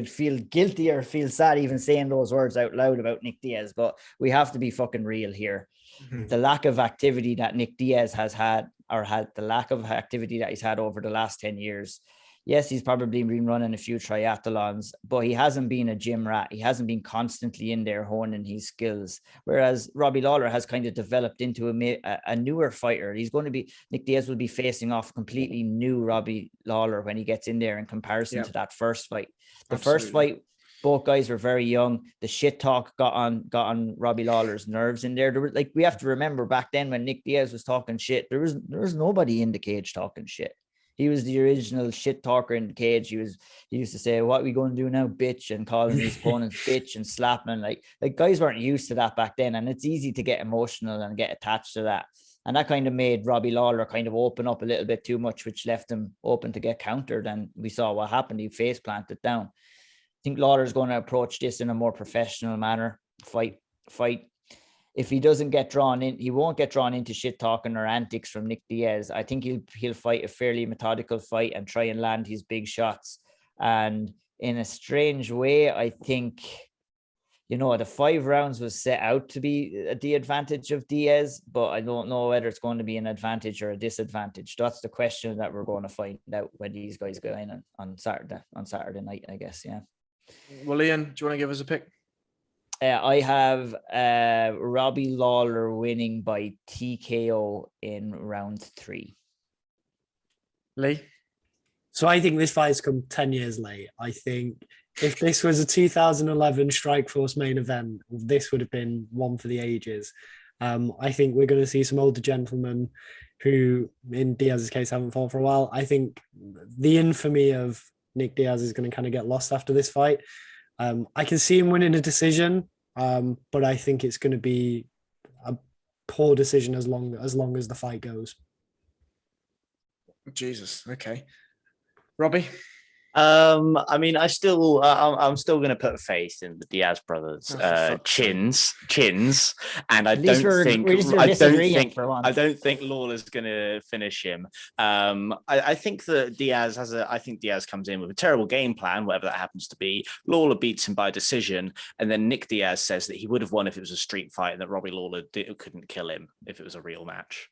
feel guilty or feel sad even saying those words out loud about Nick Diaz, but we have to be fucking real here. Mm-hmm. The lack of activity that Nick Diaz has had, the lack of activity that he's had over the last 10 years. Yes, he's probably been running a few triathlons, but he hasn't been a gym rat. He hasn't been constantly in there honing his skills. Whereas Robbie Lawler has kind of developed into a newer fighter. Nick Diaz will be facing off completely new Robbie Lawler when he gets in there in comparison to that first fight. The first fight, both guys were very young. The shit talk got on Robbie Lawler's nerves in there. We have to remember back then when Nick Diaz was talking shit, there was nobody in the cage talking shit. He was the original shit talker in the cage. He used to say, "What are we going to do now, bitch?" and calling his opponents bitch and slapping. Like guys weren't used to that back then. And it's easy to get emotional and get attached to that. And that kind of made Robbie Lawler kind of open up a little bit too much, which left him open to get countered. And we saw what happened. He face planted down. I think Lawler's going to approach this in a more professional manner. Fight. If he doesn't get drawn in, he won't get drawn into shit talking or antics from Nick Diaz. I think he'll fight a fairly methodical fight and try and land his big shots. And in a strange way, I think, the 5 rounds was set out to be the advantage of Diaz, but I don't know whether it's going to be an advantage or a disadvantage. That's the question that we're going to find out when these guys go in on Saturday night, I guess. Yeah. Well, Ian, do you want to give us a pick? I have Robbie Lawler winning by TKO in round 3. Lee? So I think this fight's come 10 years late. I think if this was a 2011 Strikeforce main event, this would have been one for the ages. I think we're going to see some older gentlemen who, in Diaz's case, haven't fought for a while. I think the infamy of Nick Diaz is going to kind of get lost after this fight. I can see him winning a decision, but I think it's going to be a poor decision as long as the fight goes. Jesus. Okay. Robbie? I mean, I'm still going to put faith in the Diaz brothers' chins, and I don't think Lawler's going to finish him. I think that Diaz comes in with a terrible game plan, whatever that happens to be. Lawler beats him by decision, and then Nick Diaz says that he would have won if it was a street fight, and that Robbie Lawler couldn't kill him if it was a real match.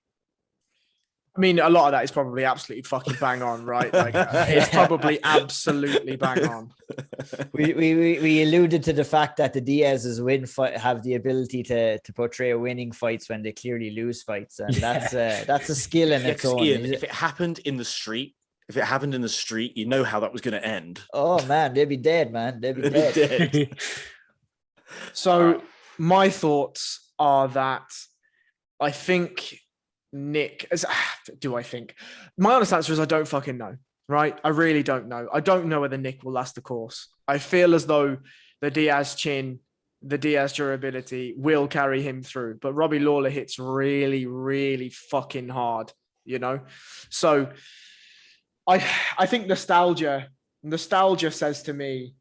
I mean, a lot of that is probably absolutely fucking bang on, right? Like, it's probably absolutely bang on. We alluded to the fact that the Diaz's have the ability to portray winning fights when they clearly lose fights, and that's a skill in its own. Ian, if it happened in the street, you know how that was going to end. Oh man, they'd be dead, man. They'd be dead. So my thoughts are that I think Nick, my honest answer is I don't fucking know, right? I really don't know. I don't know whether Nick will last the course. I feel as though the Diaz chin, the Diaz durability will carry him through, but Robbie Lawler hits really, really fucking hard, So I think nostalgia says to me,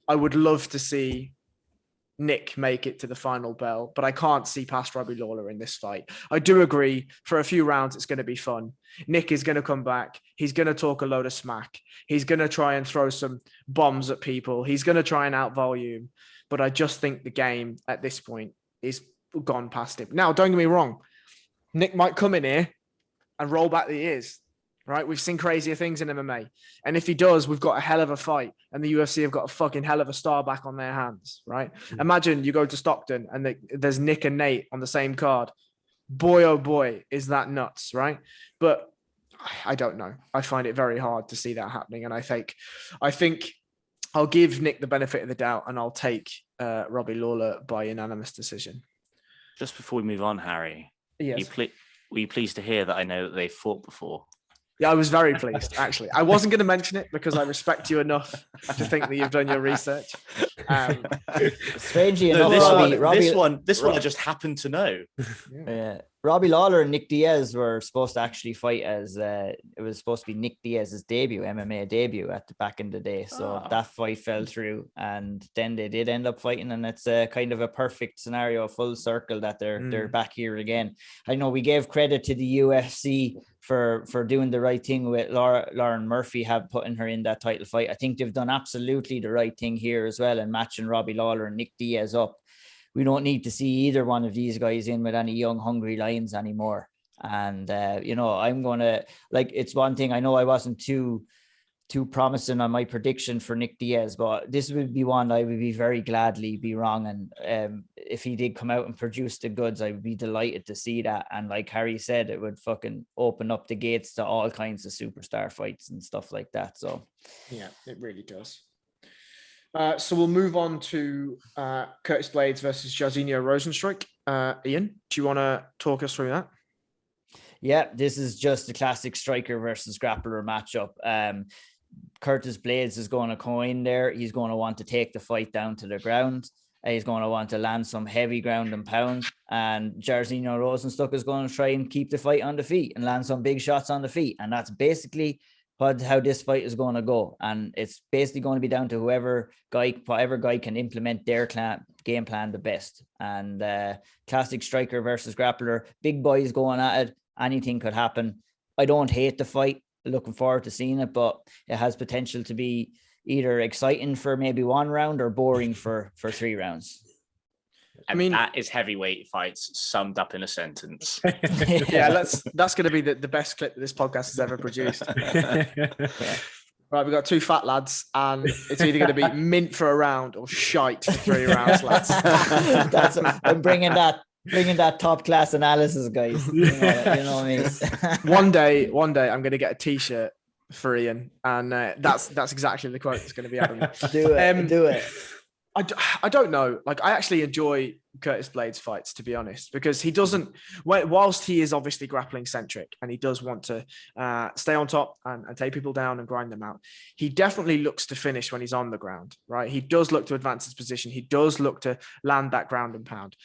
I would love to see Nick make it to the final bell, but I can't see past Robbie Lawler in this fight. I do agree, for a few rounds, it's going to be fun. Nick is going to come back. He's going to talk a load of smack. He's going to try and throw some bombs at people. He's going to try and out-volume. But I just think the game at this point is gone past him. Now, don't get me wrong. Nick might come in here and roll back the ears, right? We've seen crazier things in MMA. And if he does, we've got a hell of a fight. And the UFC have got a fucking hell of a star back on their hands, right? Mm-hmm. Imagine you go to Stockton and there's Nick and Nate on the same card. Boy, oh boy, is that nuts, right? But I don't know. I find it very hard to see that happening. And I think I'll give Nick the benefit of the doubt and I'll take Robbie Lawler by unanimous decision. Just before we move on, Harry, yes. Were you pleased to hear that I know that they fought before? Yeah, I was very pleased, actually. I wasn't going to mention it because I respect you enough to think that you've done your research. Strangely No, enough, this one I just happened to know. Yeah. Robbie Lawler and Nick Diaz were supposed to actually fight as it was supposed to be Nick Diaz's MMA debut at the back in the day. So that fight fell through, and then they did end up fighting, and it's a kind of a perfect scenario, full circle, that they're back here again. I know we gave credit to the UFC for doing the right thing with Lauren Murphy, have putting her in that title fight. I think they've done absolutely the right thing here as well, and matching Robbie Lawler and Nick Diaz up. We don't need to see either one of these guys in with any young, hungry lions anymore. And, I'm going to, it's one thing. I know I wasn't too promising on my prediction for Nick Diaz, but this would be one I would be very gladly be wrong. And if he did come out and produce the goods, I would be delighted to see that. And like Harry said, it would fucking open up the gates to all kinds of superstar fights and stuff like that. So, yeah, it really does. So we'll move on to Curtis Blades versus Jasinia Rosenstrike. Ian, do you want to talk us through that? Yeah, this is just a classic striker versus grappler matchup. Curtis Blades is going to come in there. He's going to want to take the fight down to the ground. He's going to want to land some heavy ground and pound. And Jasinia Rosenstrike is going to try and keep the fight on the feet and land some big shots on the feet. And that's basically how this fight is going to go. And it's basically going to be down to whatever guy can implement their game plan the best. And classic striker versus grappler, big boys going at it. Anything could happen. I don't hate the fight. Looking forward to seeing it, but it has potential to be either exciting for maybe one round or boring for 3 rounds. I mean, that is heavyweight fights summed up in a sentence. Yeah, that's going to be the best clip that this podcast has ever produced. Right, we've got 2 fat lads, and it's either going to be mint for a round or shite for 3 rounds, lads. I'm bringing that top class analysis, guys. You know what I mean? One day, I'm going to get a T-shirt for Ian, and that's exactly the quote that's going to be happening. Do it. I don't know. I actually enjoy Curtis Blades' fights, to be honest, because he doesn't, whilst he is obviously grappling centric and he does want to stay on top and take people down and grind them out, he definitely looks to finish when he's on the ground, right? He does look to advance his position. He does look to land that ground and pound.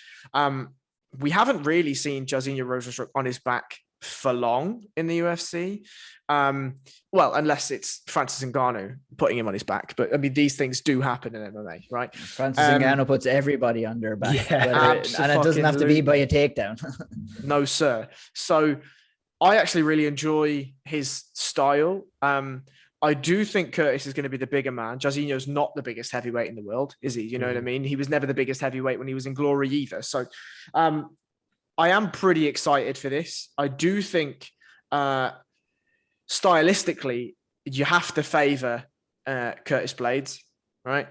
We haven't really seen Jasinia Rosenstrike on his back for long in the UFC. Well, unless it's Francis Ngannou putting him on his back. But I mean, these things do happen in MMA, right? Francis Ngannou puts everybody on their back. Yeah, and it doesn't have to be by a takedown. No, sir. So I actually really enjoy his style. I do think Curtis is going to be the bigger man. Jasinho's not the biggest heavyweight in the world, is he? You know what I mean? He was never the biggest heavyweight when he was in Glory either. So I am pretty excited for this. I do think stylistically, you have to favor Curtis Blades, right?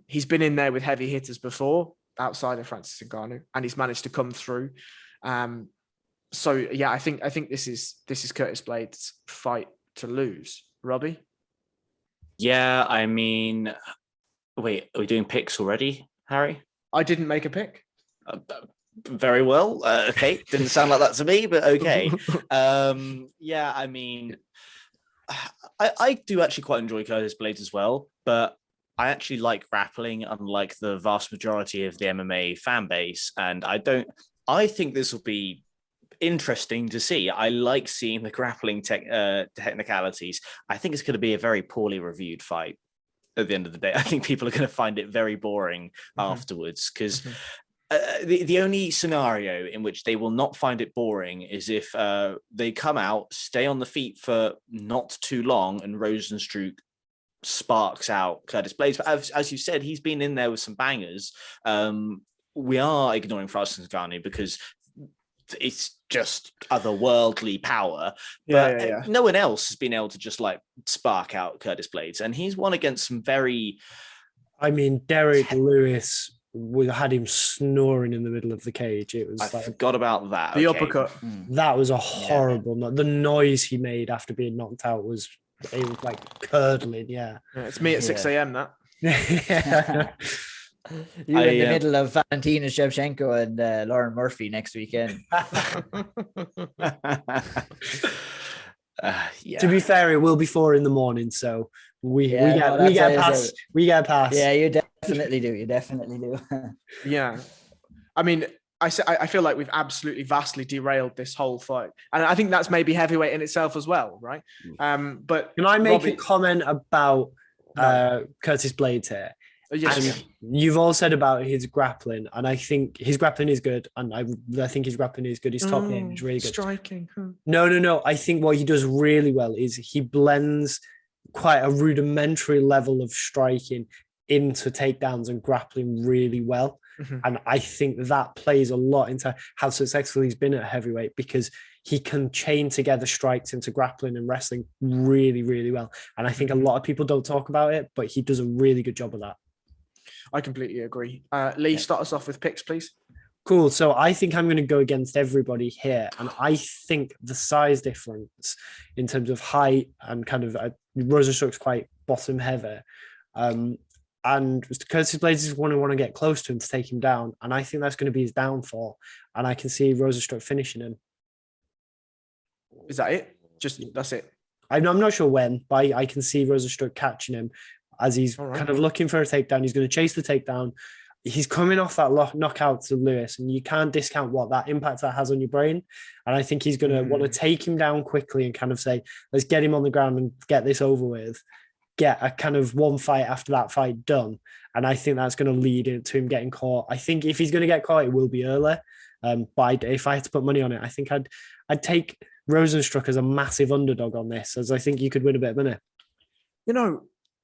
He's been in there with heavy hitters before, outside of Francis Ngannou, and he's managed to come through. So yeah, I think this is Curtis Blades' fight to lose. Robbie? Yeah, I mean, wait, are we doing picks already, Harry? I didn't make a pick. Very well. Okay, didn't sound like that to me, but okay. Yeah, I mean, I do actually quite enjoy Curtis Blades as well, but I actually like grappling, unlike the vast majority of the MMA fan base, and I think this will be interesting to see. I like seeing the grappling technicalities. I think it's going to be a very poorly reviewed fight at the end of the day. I think people are going to find it very boring afterwards, because the only scenario in which they will not find it boring is if they come out, stay on the feet for not too long, and Rosenstrike sparks out Curtis Blades. But as you said, he's been in there with some bangers. We are ignoring Francis Ngannou because it's just otherworldly power. But no one else has been able to just spark out Curtis Blades. And he's won against some very... I mean, Derek Lewis, we had him snoring in the middle of the cage. It was I forgot about that. The uppercut. That was a horrible the noise he made after being knocked out was curdling. Yeah, it's me at 6 a.m. that. Yeah. You're in the middle of Valentina Shevchenko and Lauren Murphy next weekend. To be fair, it will be 4 a.m, so We that's get what I past. say. We get past. Yeah, you definitely do. You definitely do. Yeah. I mean, I feel like we've absolutely vastly derailed this whole fight. And I think that's maybe heavyweight in itself as well, right? But Can I make Robbie, a comment about Curtis Blades here? yes, And you've all said about his grappling, and I think his grappling is good, and I think his grappling is good. His top game is really good. Striking. No. I think what he does really well is he blends quite a rudimentary level of striking into takedowns and grappling really well. Mm-hmm. And I think that plays a lot into how successful he's been at heavyweight, because he can chain together strikes into grappling and wrestling really, really well. And I think a lot of people don't talk about it, but he does a really good job of that. I completely agree. Lee, start us off with picks, please. Cool. So I think I'm going to go against everybody here. And I think the size difference in terms of height and kind of Rosenstruck's quite bottom heavy. And Curtis Blades is one who want to get close to him to take him down. And I think that's going to be his downfall. And I can see Rosenstruck finishing him. Is that it? That's it. I'm not sure when, but I can see Rosenstruck catching him as he's kind of looking for a takedown. He's going to chase the takedown. He's coming off that knockout to Lewis, and you can't discount what that impact that has on your brain. And I think he's going to want to take him down quickly and kind of say, let's get him on the ground and get this over with. Get a kind of one fight after that fight done. And I think that's going to lead into him getting caught. I think if he's going to get caught, it will be early. But if I had to put money on it, I think I'd take Rosenstruck as a massive underdog on this, as I think you could win a bit of money. You know,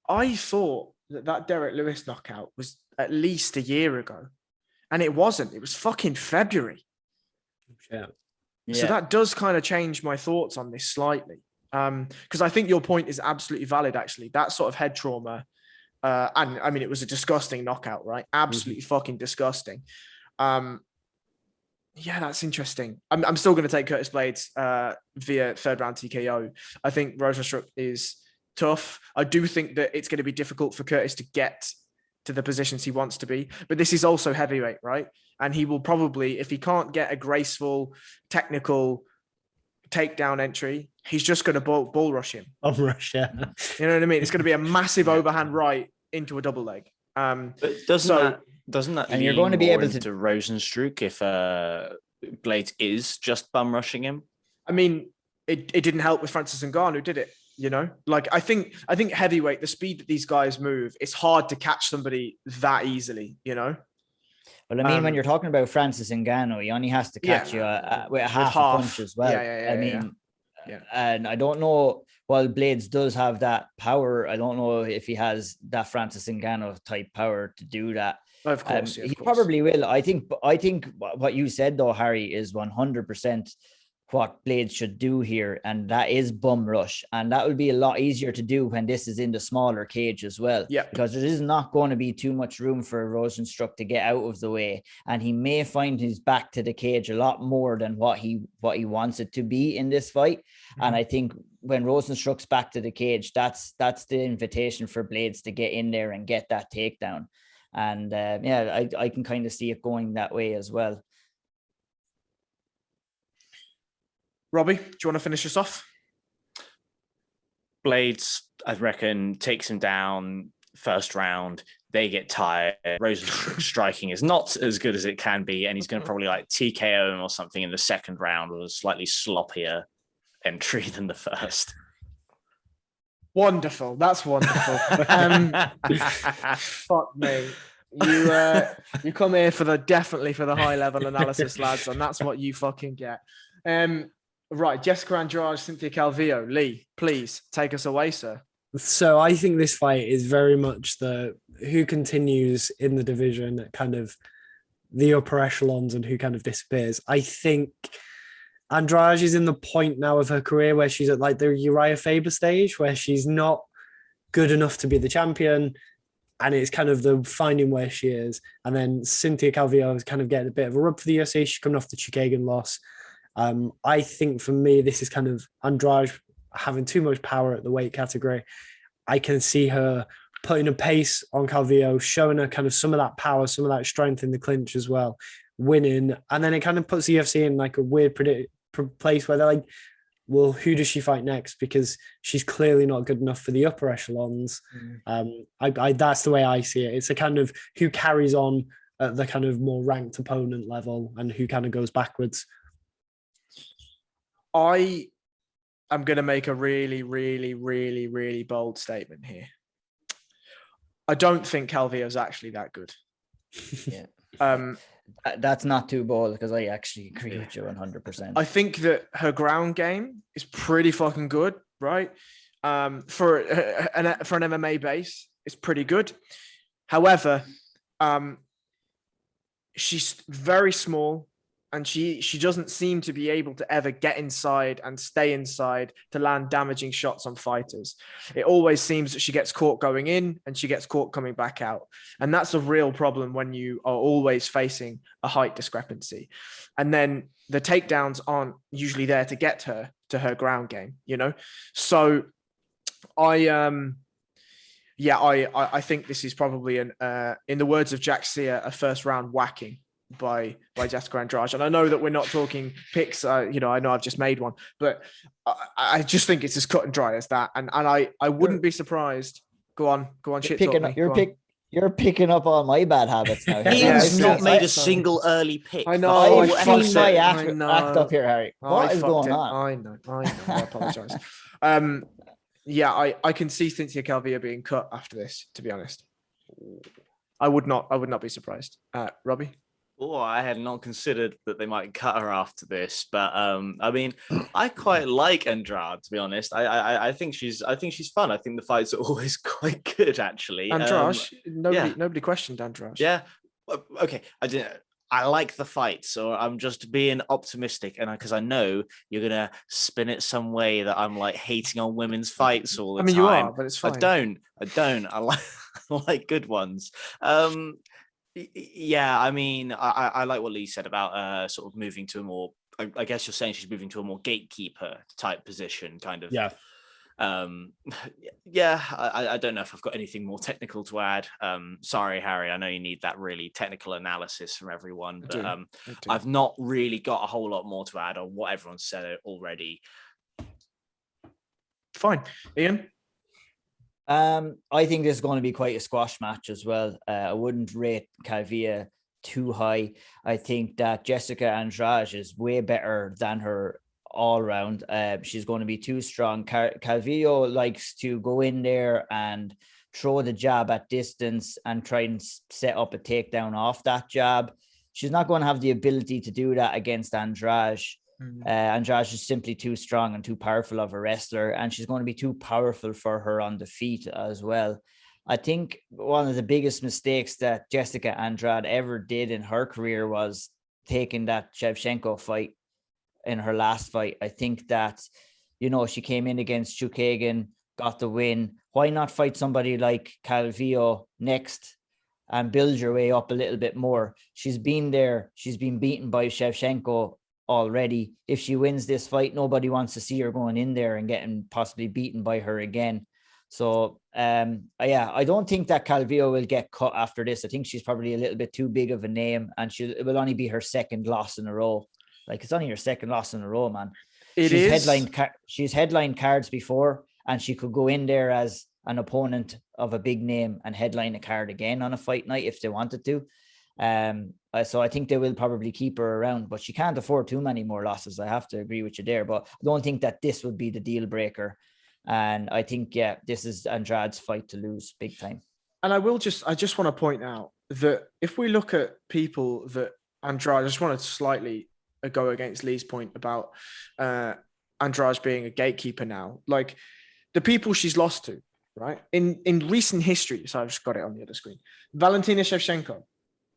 I thought that Derek Lewis knockout was at least a year ago, and it wasn't. It was fucking February. Yeah. So that does kind of change my thoughts on this slightly. Because I think your point is absolutely valid, actually. That sort of head trauma, and I mean, it was a disgusting knockout, right? Absolutely fucking disgusting. Yeah, that's interesting. I'm still going to take Curtis Blades via third round TKO. I think Rosenstruck is tough. I do think that it's going to be difficult for Curtis to get to the positions he wants to be, but this is also heavyweight, right? And he will probably, if he can't get a graceful, technical takedown entry, he's just going to bull rush him. Rush, yeah. You know what I mean? It's going to be a massive overhand right into a double leg. But doesn't that and you're going to be able to Rosenstruck if Blades is just bum rushing him? I mean, it didn't help with Francis Ngannou, did it? You know, like I think heavyweight, the speed that these guys move, it's hard to catch somebody that easily, you know? Well, I mean, when you're talking about Francis Ngannou, he only has to catch you with half a punch as well. And I don't know, while Blades does have that power, I don't know if he has that Francis Ngannou type power to do that. Of course, he probably will. I think what you said though, Harry, is 100% what Blades should do here, and that is bum rush, and that will be a lot easier to do when this is in the smaller cage as well. Yeah, because there is not going to be too much room for Rosenstruck to get out of the way, and he may find his back to the cage a lot more than what he wants it to be in this fight. And I think when Rosenstruck's back to the cage, that's the invitation for Blades to get in there and get that takedown. And I can kind of see it going that way as well. Robbie, do you want to finish us off? Blades, I reckon, takes him down first round. They get tired. Rosenstruck's striking is not as good as it can be, and he's going to probably like TKO him or something in the second round with a slightly sloppier entry than the first. Wonderful. That's wonderful. Fuck me. You come here definitely for the high level analysis, lads, and that's what you fucking get. Right, Jessica Andrade, Cynthia Calvillo. Lee, please take us away, sir. So I think this fight is very much who continues in the division, kind of the upper echelons, and who kind of disappears. I think Andrade is in the point now of her career where she's at like the Uriah Faber stage, where she's not good enough to be the champion, and it's kind of the finding where she is. And then Cynthia Calvillo is kind of getting a bit of a rub for the UFC. She's coming off the Chukagian loss. I think for me, this is kind of Andrade having too much power at the weight category. I can see her putting a pace on Calvillo, showing her kind of some of that power, some of that strength in the clinch as well, winning. And then it kind of puts the UFC in like a weird place where they're like, well, who does she fight next? Because she's clearly not good enough for the upper echelons. That's the way I see it. It's a kind of who carries on at the kind of more ranked opponent level and who kind of goes backwards. I am going to make a really, really, really, really bold statement here. I don't think Calvillo is actually that good. Yeah. That's not too bold because I actually agree with you 100%. I think that her ground game is pretty fucking good, right? For an MMA base, it's pretty good. However, she's very small, and she doesn't seem to be able to ever get inside and stay inside to land damaging shots on fighters. It always seems that she gets caught going in and she gets caught coming back out. And that's a real problem when you are always facing a height discrepancy. And then the takedowns aren't usually there to get her to her ground game, you know? So I think this is probably in the words of Jasinia, a first round whacking by Jessica Andrade. And I know that we're not talking picks. I know I've just made one, but I just think it's as cut and dry as that. And I wouldn't be surprised. Go on. You're picking up all my bad habits now. He's not made a single early pick. I know. I've seen my act up here, Harry. What is going on? I know. I apologize. I can see Cynthia Calvillo being cut after this, to be honest. I would not be surprised. Robbie? Oh, I had not considered that they might cut her after this, but I mean, I quite like Andrade, to be honest. I think she's fun. I think the fights are always quite good, actually. Andrade, nobody questioned Andrade. Yeah, okay. I like the fight, so I'm just being optimistic, and because I know you're gonna spin it some way that I'm like hating on women's fights all the time. You are, but it's fine. I don't. I like good ones. Yeah, I mean, I like what Lee said about sort of moving to a more, I guess you're saying she's moving to a more gatekeeper type position, kind of. Yeah. I don't know if I've got anything more technical to add. Sorry, Harry, I know you need that really technical analysis from everyone, but I've not really got a whole lot more to add on what everyone said already. Fine. Ian? I think this is going to be quite a squash match as well. I wouldn't rate Calvillo too high. I think that Jessica Andrade is way better than her all round. She's going to be too strong. Calvillo likes to go in there and throw the jab at distance and try and set up a takedown off that jab. She's not going to have the ability to do that against Andrade. Andrade is simply too strong and too powerful of a wrestler, and she's going to be too powerful for her on the feet as well. I think one of the biggest mistakes that Jessica Andrade ever did in her career was taking that Shevchenko fight in her last fight. I think that, she came in against Chukagan, got the win. Why not fight somebody like Calvillo next and build your way up a little bit more? She's been there. She's been beaten by Shevchenko already. If she wins this fight, nobody wants to see her going in there and getting possibly beaten by her again. So I don't think that Calvillo will get cut after this. I think she's probably a little bit too big of a name, and it will only be her second loss in a row. Like, it's only her second loss in a row, man. She's headlined cards before, and she could go in there as an opponent of a big name and headline a card again on a fight night if they wanted to. So I think they will probably keep her around, but she can't afford too many more losses. I have to agree with you there, but I don't think that this would be the deal breaker. And I think, this is Andrade's fight to lose big time. And I just want to point out that if we look at people that Andrade, I just want to slightly go against Lee's point about Andrade being a gatekeeper now. Like, the people she's lost to, right? In recent history, so I've just got it on the other screen. Valentina Shevchenko.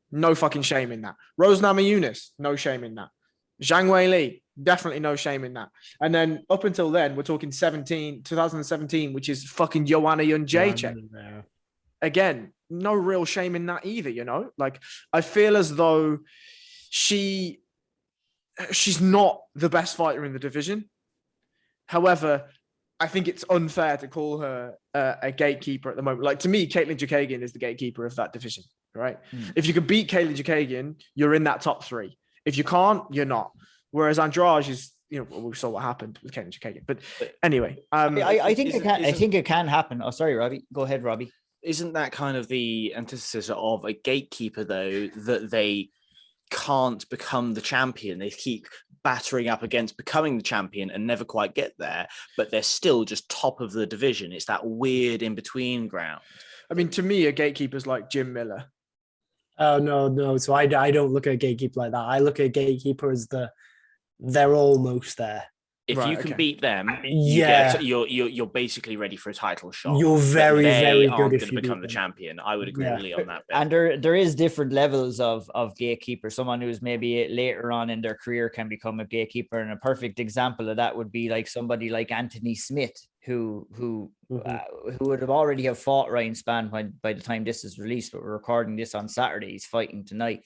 No fucking shame in that. Rose Namajunas, no shame in that. Zhang Weili, definitely no shame in that. And then up until then, we're talking 2017, which is fucking Joanna Jędrzejczyk. Yeah. Again, no real shame in that either, Like, I feel as though she's not the best fighter in the division. However, I think it's unfair to call her a gatekeeper at the moment. Like, to me, Caitlin Chukagian is the gatekeeper of that division. Right. If you can beat Caitlin Chukagian, you're in that top three. If you can't, you're not. Whereas Andrade is we saw what happened with Kenji Kagan. But anyway, I think it can. I think it can happen. Oh, sorry, Robbie. Go ahead, Robbie. Isn't that kind of the antithesis of a gatekeeper, though, that they can't become the champion? They keep battering up against becoming the champion and never quite get there, but they're still just top of the division. It's that weird in-between ground. I mean, to me, a gatekeeper's like Jim Miller. Oh, no. So I don't look at a gatekeeper like that. I look at a gatekeeper as they're almost there. If you can beat them, yeah, you're basically ready for a title shot. You're very, very good if you become the champion. I would agree with Lee on that bit. And there is different levels of gatekeeper. Someone who's maybe later on in their career can become a gatekeeper, and a perfect example of that would be like somebody like Anthony Smith, who would have already have fought Ryan Spann by the time this is released. But we're recording this on Saturday. He's fighting tonight.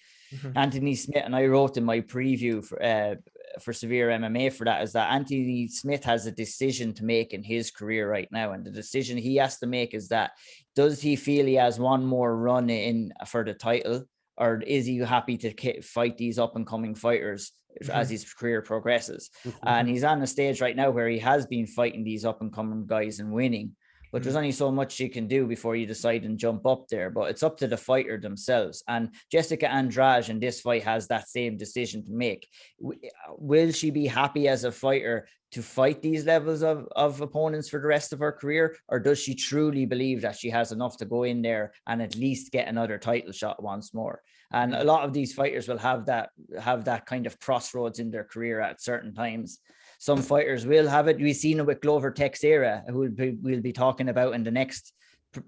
Anthony Smith, and I wrote in my preview for Severe MMA for that, is that Anthony Smith has a decision to make in his career right now, and the decision he has to make is that, does he feel he has one more run in for the title, or is he happy to fight these up and coming fighters as his career progresses? And he's on a stage right now where he has been fighting these up and coming guys and winning, but there's only so much you can do before you decide and jump up there. But it's up to the fighter themselves. And Jessica Andrade in this fight has that same decision to make. Will she be happy as a fighter to fight these levels of opponents for the rest of her career? Or does she truly believe that she has enough to go in there and at least get another title shot once more? And a lot of these fighters will have that kind of crossroads in their career at certain times. Some fighters will have it. We've seen it with Glover Teixeira, who we'll be talking about in the next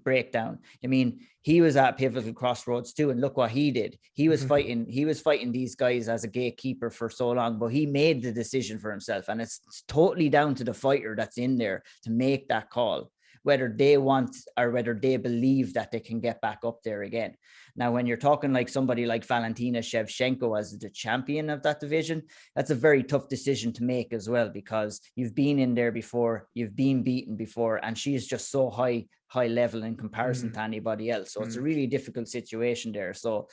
breakdown. I mean, he was at pivotal crossroads too, and look what he did. He was fighting these guys as a gatekeeper for so long, but he made the decision for himself, and it's totally down to the fighter that's in there to make that call, whether they want or whether they believe that they can get back up there again. Now, when you're talking like somebody like Valentina Shevchenko as the champion of that division, that's a very tough decision to make as well, because you've been in there before, you've been beaten before, and she is just so high level in comparison to anybody else. So it's a really difficult situation there. So,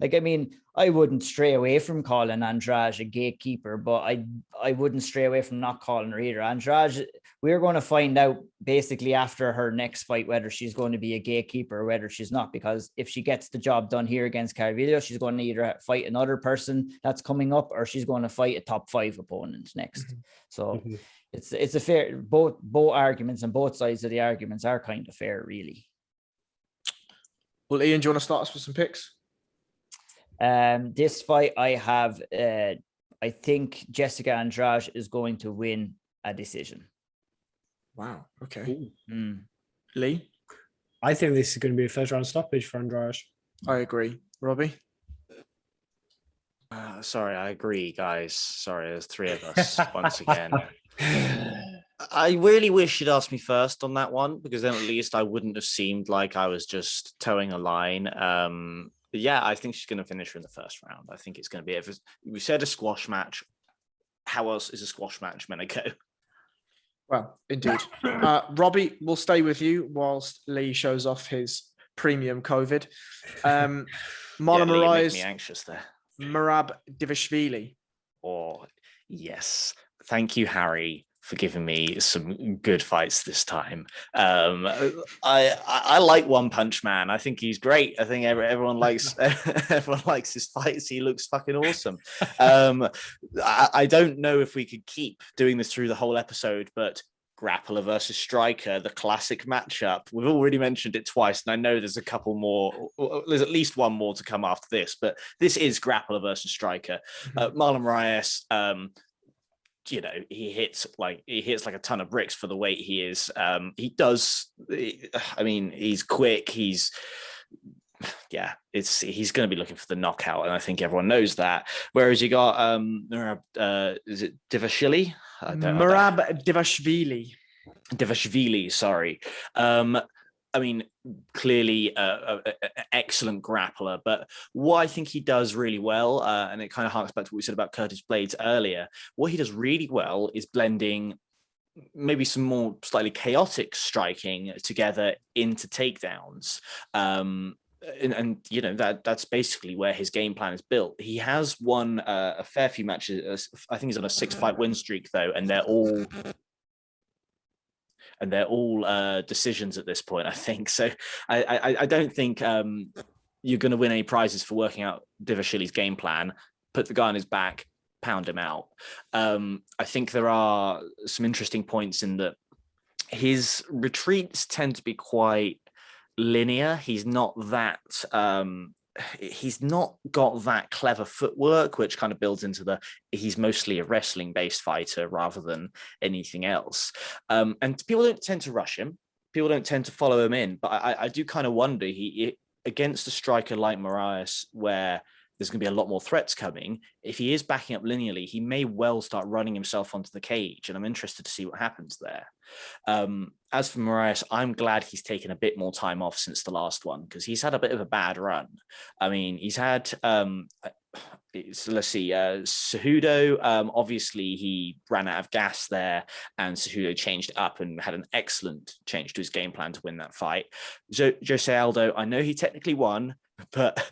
like, I mean, I wouldn't stray away from calling Andrade a gatekeeper, but I wouldn't stray away from not calling her either. Andrade, we're going to find out basically after her next fight whether she's going to be a gatekeeper or whether she's not, because if she gets the job done here against Carvalho, she's going to either fight another person that's coming up, or she's going to fight a top 5 opponent next. So it's a fair, both arguments and both sides of the arguments are kind of fair, really. Well, Ian, do you want to start us with some picks? This fight I have, I think Jessica Andrade is going to win a decision. Wow. Okay. Lee? I think this is going to be a first round stoppage for Andrade. I agree. Robbie? Sorry, I agree, guys. Sorry, there's 3 of us once again. I really wish you'd asked me first on that one, because then at least I wouldn't have seemed like I was just towing a line. Yeah, I think she's going to finish her in the first round. I think it's going to be, we said a squash match. How else is a squash match meant to go? Well, indeed. Robbie, we'll stay with you whilst Lee shows off his premium COVID. Marlon Rice, me anxious there. Merab Divashvili. Oh, yes. Thank you, Harry, for giving me some good fights this time. I like One Punch Man. I think he's great. I think everyone likes his fights. He looks fucking awesome. I don't know if we could keep doing this through the whole episode, but Grappler versus Striker, the classic matchup. We've already mentioned it twice, and I know there's a couple more. There's at least one more to come after this, but this is Grappler versus Striker. Marlon Rice, he hits like a ton of bricks for the weight he is. He's quick. He's going to be looking for the knockout, and I think everyone knows that. Whereas you got is it Divashvili? Merab Divashvili. Divashvili, sorry. Clearly an excellent grappler, but what I think he does really well, and it kind of harks back to what we said about Curtis Blades earlier, what he does really well is blending maybe some more slightly chaotic striking together into takedowns. and you know that's basically where his game plan is built. He has won a fair few matches. I think he's on a 6-fight win streak though, and they're all decisions at this point. I think so. I don't think you're going to win any prizes for working out Divashili's game plan. Put the guy on his back, pound him out. I think there are some interesting points in that his retreats tend to be quite linear. He's not got that clever footwork, which kind of builds into he's mostly a wrestling based fighter rather than anything else. And people don't tend to rush him. People don't tend to follow him in, but I do kind of wonder he against a striker like Moraes, where there's going to be a lot more threats coming. If he is backing up linearly, he may well start running himself onto the cage, and I'm interested to see what happens there. As for Moraes, I'm glad he's taken a bit more time off since the last one, because he's had a bit of a bad run. I mean, he's had, let's see, Cejudo, obviously he ran out of gas there, and Cejudo changed up and had an excellent change to his game plan to win that fight. Jose Aldo, I know he technically won, but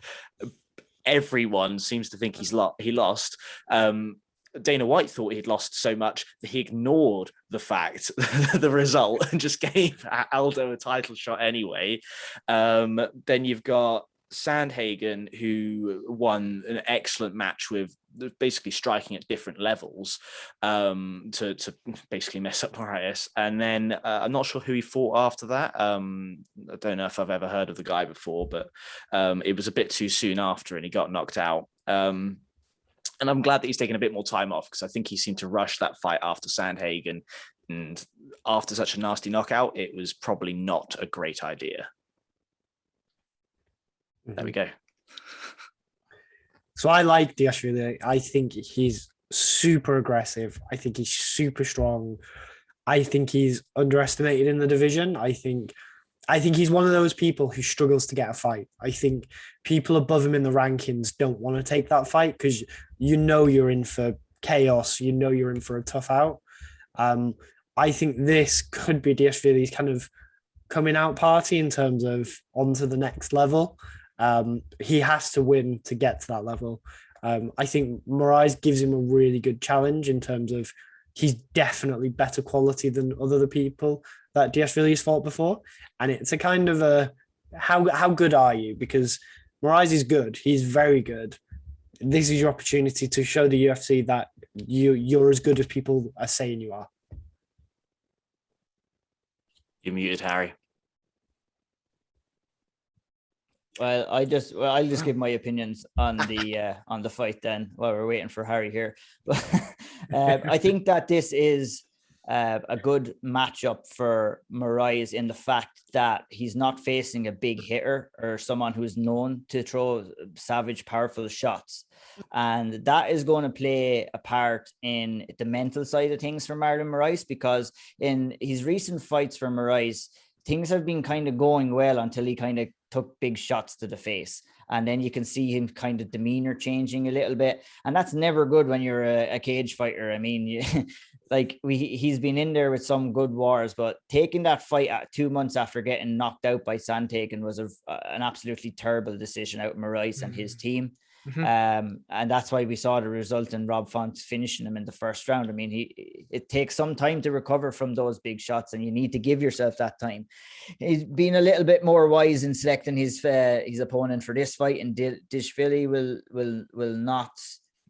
everyone seems to think he lost. Dana White thought he'd lost so much that he ignored the fact, the result, and just gave Aldo a title shot anyway. Then you've got Sandhagen, who won an excellent match with basically striking at different levels to basically mess up Moraes. And then I'm not sure who he fought after that. I don't know if I've ever heard of the guy before, but it was a bit too soon after and he got knocked out. And I'm glad that he's taken a bit more time off, because I think he seemed to rush that fight after Sandhagen. And after such a nasty knockout, it was probably not a great idea. There we go. So I like Diaz. I think he's super aggressive. I think he's super strong. I think he's underestimated in the division. I think he's one of those people who struggles to get a fight. I think people above him in the rankings don't want to take that fight because you're in for chaos. You're in for a tough out. I think this could be Diaz-Vili's kind of coming out party in terms of onto the next level. He has to win to get to that level. I think Moraes gives him a really good challenge in terms of he's definitely better quality than other people that Diaz-Vili fought before. And it's a kind of a, how good are you? Because Moraes is good. He's very good. This is your opportunity to show the UFC that you're as good as people are saying you are. You're muted, Harry. Well, I'll just give my opinions on the fight then while we're waiting for Harry here. But I think that this is a good matchup for Moraes in the fact that he's not facing a big hitter or someone who's known to throw savage, powerful shots. And that is going to play a part in the mental side of things for Marlon Rice, because in his recent fights for Moraes, things have been kind of going well until he kind of took big shots to the face. And then you can see him kind of demeanor changing a little bit. And that's never good when you're a cage fighter. I mean, he's been in there with some good wars, but taking that fight at 2 months after getting knocked out by Sandhagen was an absolutely terrible decision out of Moraes and his team. Mm-hmm. And that's why we saw the result in Rob Font finishing him in the first round. I mean, it takes some time to recover from those big shots, and you need to give yourself that time. He's been a little bit more wise in selecting his opponent for this fight, and Dishvili will not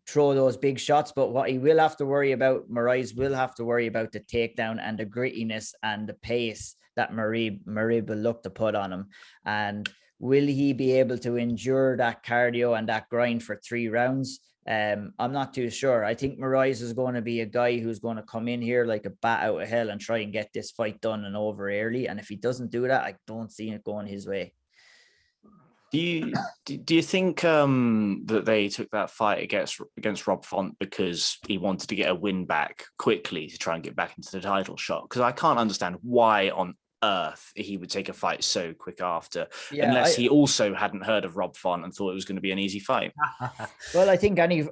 throw those big shots. But what he will have to worry about, Moraes will have to worry about the takedown and the grittiness and the pace that Marib will look to put on him. And will he be able to endure that cardio and that grind for 3 rounds? I'm not too sure. I think Moraes is going to be a guy who's going to come in here like a bat out of hell and try and get this fight done and over early. And if he doesn't do that, I don't see it going his way. Do you think that they took that fight against Rob Font because he wanted to get a win back quickly to try and get back into the title shot? Because I can't understand why on earth he would take a fight so quick after, unless he also hadn't heard of Rob Font and thought it was going to be an easy fight. Well, I think any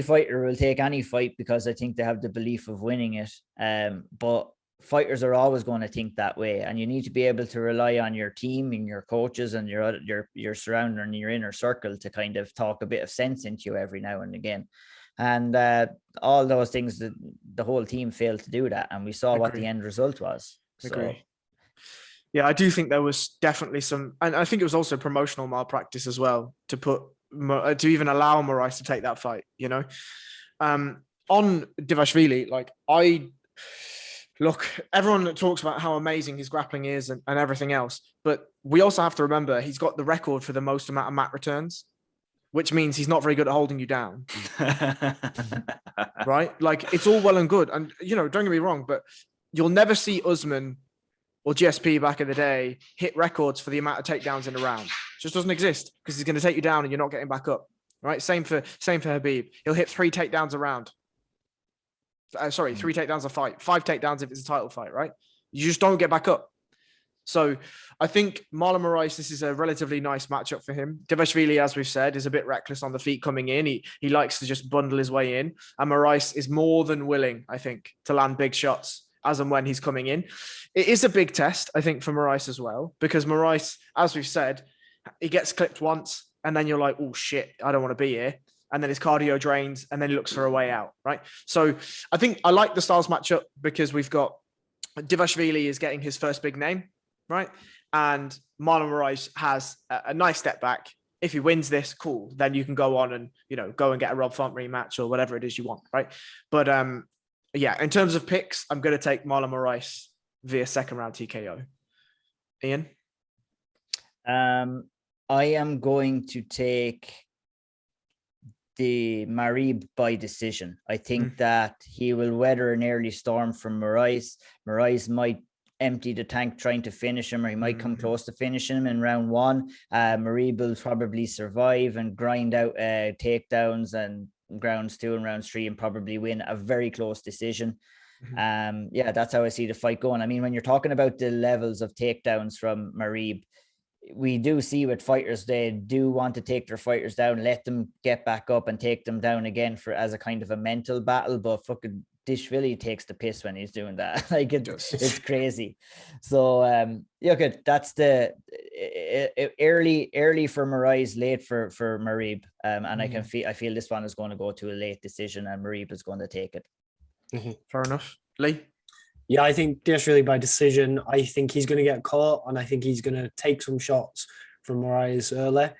fighter will take any fight because I think they have the belief of winning it. But fighters are always going to think that way, and you need to be able to rely on your team and your coaches and your surrounding and your inner circle to kind of talk a bit of sense into you every now and again. And all those things, the whole team failed to do that, and we saw what the end result was. Agree. Yeah, I do think there was definitely some, and I think it was also promotional malpractice as well to even allow Moraes to take that fight. You know, on Divashvili, like look, everyone talks about how amazing his grappling is and everything else, but we also have to remember he's got the record for the most amount of mat returns, which means he's not very good at holding you down. Right? Like, it's all well and good. And, you know, don't get me wrong, but you'll never see Usman or GSP back in the day hit records for the amount of takedowns in a round. It just doesn't exist, because he's going to take you down and you're not getting back up. Right? Same for Habib. He'll hit 3 takedowns a round. 3 takedowns a fight, 5 takedowns if it's a title fight, right? You just don't get back up. So I think Marlon Rice, this is a relatively nice matchup for him. Divashvili, as we've said, is a bit reckless on the feet coming in. He likes to just bundle his way in. And Rice is more than willing, I think, to land big shots as and when he's coming in. It is a big test, I think, for Rice as well, because Rice, as we've said, he gets clipped once and then you're like, oh shit, I don't want to be here. And then his cardio drains and then he looks for a way out, right? So I think I like the styles matchup because we've got Divashvili is getting his first big name, right? And Marlon Rice has a nice step back. If he wins this, cool. Then you can go on and, you know, go and get a Rob Font rematch or whatever it is you want, right? But yeah, in terms of picks, I'm going to take Marlon Rice via second round TKO. Ian? I am going to take the Marib by decision. I think that he will weather an early storm from Moraes. Moraes might empty the tank trying to finish him, or he might come close to finishing him in round 1. Marib will probably survive and grind out takedowns and rounds 2 and rounds 3 and probably win a very close decision. Yeah, that's how I see the fight going. I mean, when you're talking about the levels of takedowns from Marib, we do see with fighters, they do want to take their fighters down, let them get back up and take them down again as a kind of a mental battle. But fucking Dishvili takes the piss when he's doing that. Like it's crazy. So yeah, good. That's the early for Moraes, late for Marib. And I feel this one is going to go to a late decision and Marib is going to take it. Fair enough. Lee? Yeah, I think Dishvili by decision. I think he's going to get caught and I think he's going to take some shots from Moraes early.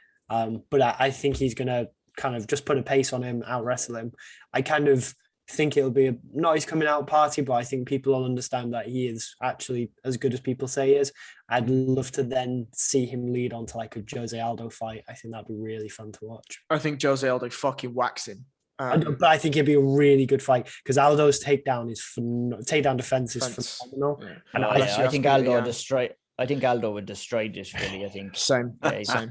But I think he's going to kind of just put a pace on him, out wrestle him. I kind of think it'll be not his coming out party, but I think people will understand that he is actually as good as people say he is. I'd love to then see him lead on to like a Jose Aldo fight. I think that'd be really fun to watch. I think Jose Aldo fucking whacks him. But I think it'd be a really good fight because Aldo's takedown defense is phenomenal. Yeah. And I think Aldo would destroy. I think Aldo would destroy this. Really, I think same. Yeah,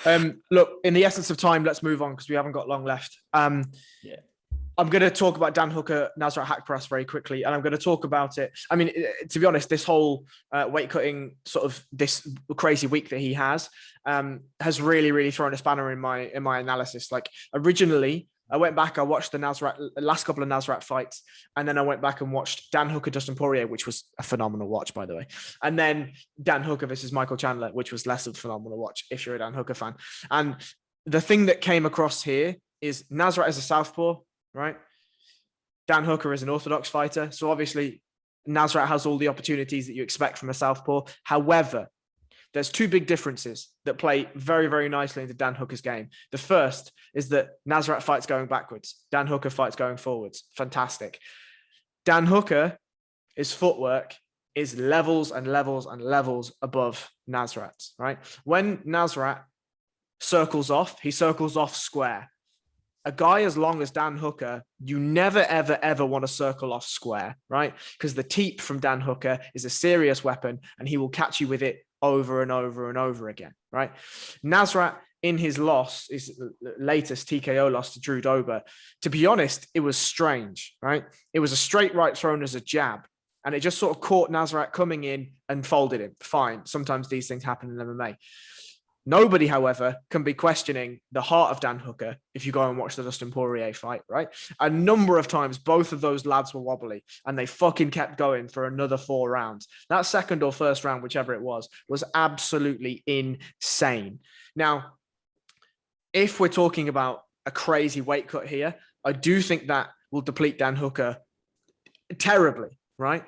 same. Look, in the essence of time, let's move on because we haven't got long left. I'm going to talk about Dan Hooker, Nasrat Haqparast very quickly, and I'm going to talk about it. I mean, to be honest, this whole weight cutting sort of this crazy week that he has really, really thrown a spanner in my analysis. Like originally, I went back, I watched the last couple of Nasrat fights, and then I went back and watched Dan Hooker, Dustin Poirier, which was a phenomenal watch, by the way. And then Dan Hooker versus Michael Chandler, which was less of a phenomenal watch if you're a Dan Hooker fan. And the thing that came across here is Nasrat is a southpaw, right? Dan Hooker is an orthodox fighter. So obviously Nasrat has all the opportunities that you expect from a southpaw. However, there's 2 big differences that play very, very nicely into Dan Hooker's game. The first is that Nasrat fights going backwards. Dan Hooker fights going forwards. Fantastic. Dan Hooker, his footwork is levels and levels and levels above Nasrat's, right? When Nasrat circles off, he circles off square. A guy as long as Dan Hooker, you never, ever, ever want to circle off square, right? Because the teep from Dan Hooker is a serious weapon and he will catch you with it over and over and over again, right? Nasrat, in his loss, his latest TKO loss to Drew Dober, to be honest, it was strange, right? It was a straight right thrown as a jab, and it just sort of caught Nasrat coming in and folded him. Fine. Sometimes these things happen in MMA. Nobody, however, can be questioning the heart of Dan Hooker if you go and watch the Dustin Poirier fight, right? A number of times, both of those lads were wobbly and they fucking kept going for another 4 rounds. That second or first round, whichever it was absolutely insane. Now, if we're talking about a crazy weight cut here, I do think that will deplete Dan Hooker terribly, right?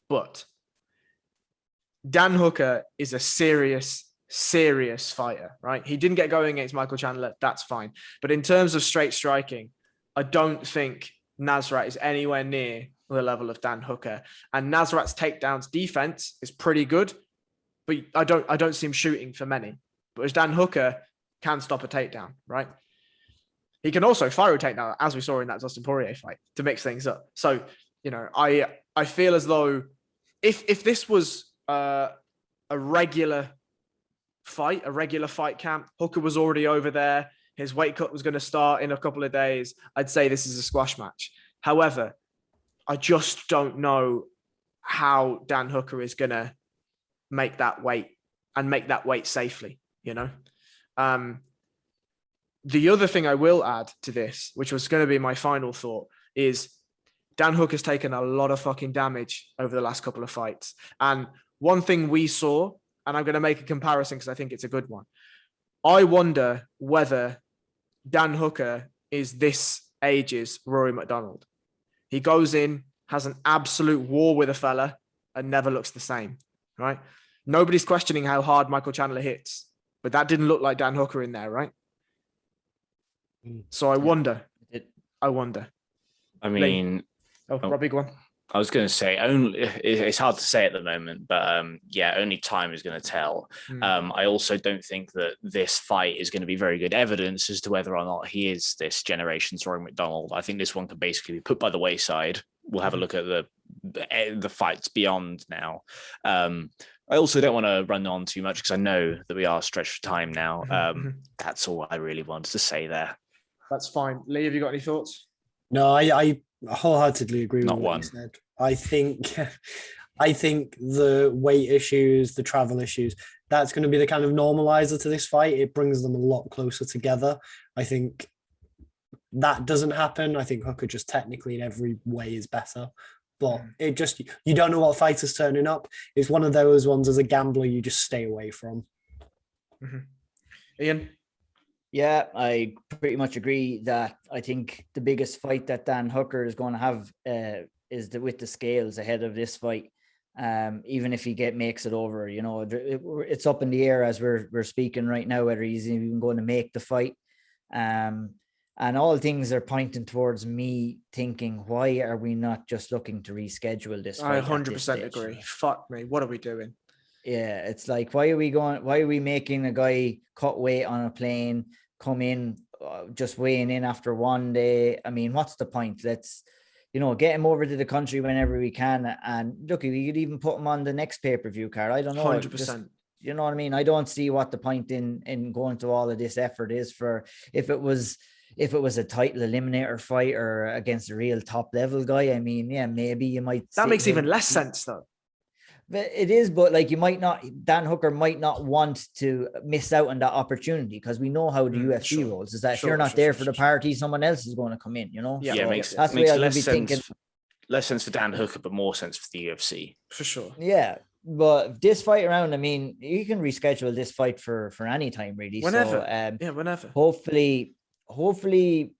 But Dan Hooker is a serious fighter, right? He didn't get going against Michael Chandler. That's fine. But in terms of straight striking, I don't think Nasrat is anywhere near the level of Dan Hooker. And Nasrat's takedowns defense is pretty good, but I don't see him shooting for many. But as Dan Hooker can stop a takedown, right? He can also fire a takedown, as we saw in that Dustin Poirier fight, to mix things up. So, you know, I feel as though if this was a regular fight camp, Hooker was already over there, his weight cut was going to start in a couple of days, I'd say this is a squash match. However, I just don't know how Dan Hooker is going to make that weight and make that weight safely, you know? The other thing I will add to this, which was going to be my final thought, is Dan Hooker's taken a lot of fucking damage over the last couple of fights. And one thing we saw, and I'm going to make a comparison because I think it's a good one. I wonder whether Dan Hooker is this age's Rory McDonald. He goes in, has an absolute war with a fella, and never looks the same, right? Nobody's questioning how hard Michael Chandler hits, but that didn't look like Dan Hooker in there, right? So I wonder. I mean, Robbie, go on. I was going to say, it's hard to say at the moment, but only time is going to tell. I also don't think that this fight is going to be very good evidence as to whether or not he is this generation's Rory McDonald. I think this one could basically be put by the wayside. We'll have a look at the fights beyond now. I also don't want to run on too much because I know that we are stretched for time now. That's all I really wanted to say there. That's fine. Lee, have you got any thoughts? No, I wholeheartedly agree with Not what one. you said. I think the weight issues, the travel issues, that's going to be the kind of normalizer to this fight. It brings them a lot closer together. I think that doesn't happen. I think Hooker just technically in every way is better. But it just, you don't know what fighter's turning up. It's one of those ones as a gambler you just stay away from. Ian? Yeah, I pretty much agree that I think the biggest fight that Dan Hooker is going to have is with the scales ahead of this fight. Even if he makes it over, you know, it's up in the air as we're speaking right now, whether he's even going to make the fight. And all things are pointing towards me thinking, why are we not just looking to reschedule this fight? I 100% agree. Fuck me. What are we doing? Yeah, it's like, why are we making a guy cut weight on a plane, come in, just weighing in after one day? I mean, what's the point? Let's, you know, get him over to the country whenever we can. And look, we could even put him on the next pay-per-view card. I don't know. 100%. You know what I mean? I don't see what the point in going to all of this effort is for, if it was a title eliminator fight or against a real top level guy. I mean, yeah, maybe you might. That makes even less sense though. But it is, but like Dan Hooker might not want to miss out on that opportunity because we know how the UFC rolls. Is that if you're not there for the party, someone else is going to come in, you know? Yeah, so that's the way I would be thinking. Less sense for Dan Hooker, but more sense for the UFC. For sure. Yeah. But this fight around, I mean, you can reschedule this fight for any time, really. Whenever. So, whenever. Hopefully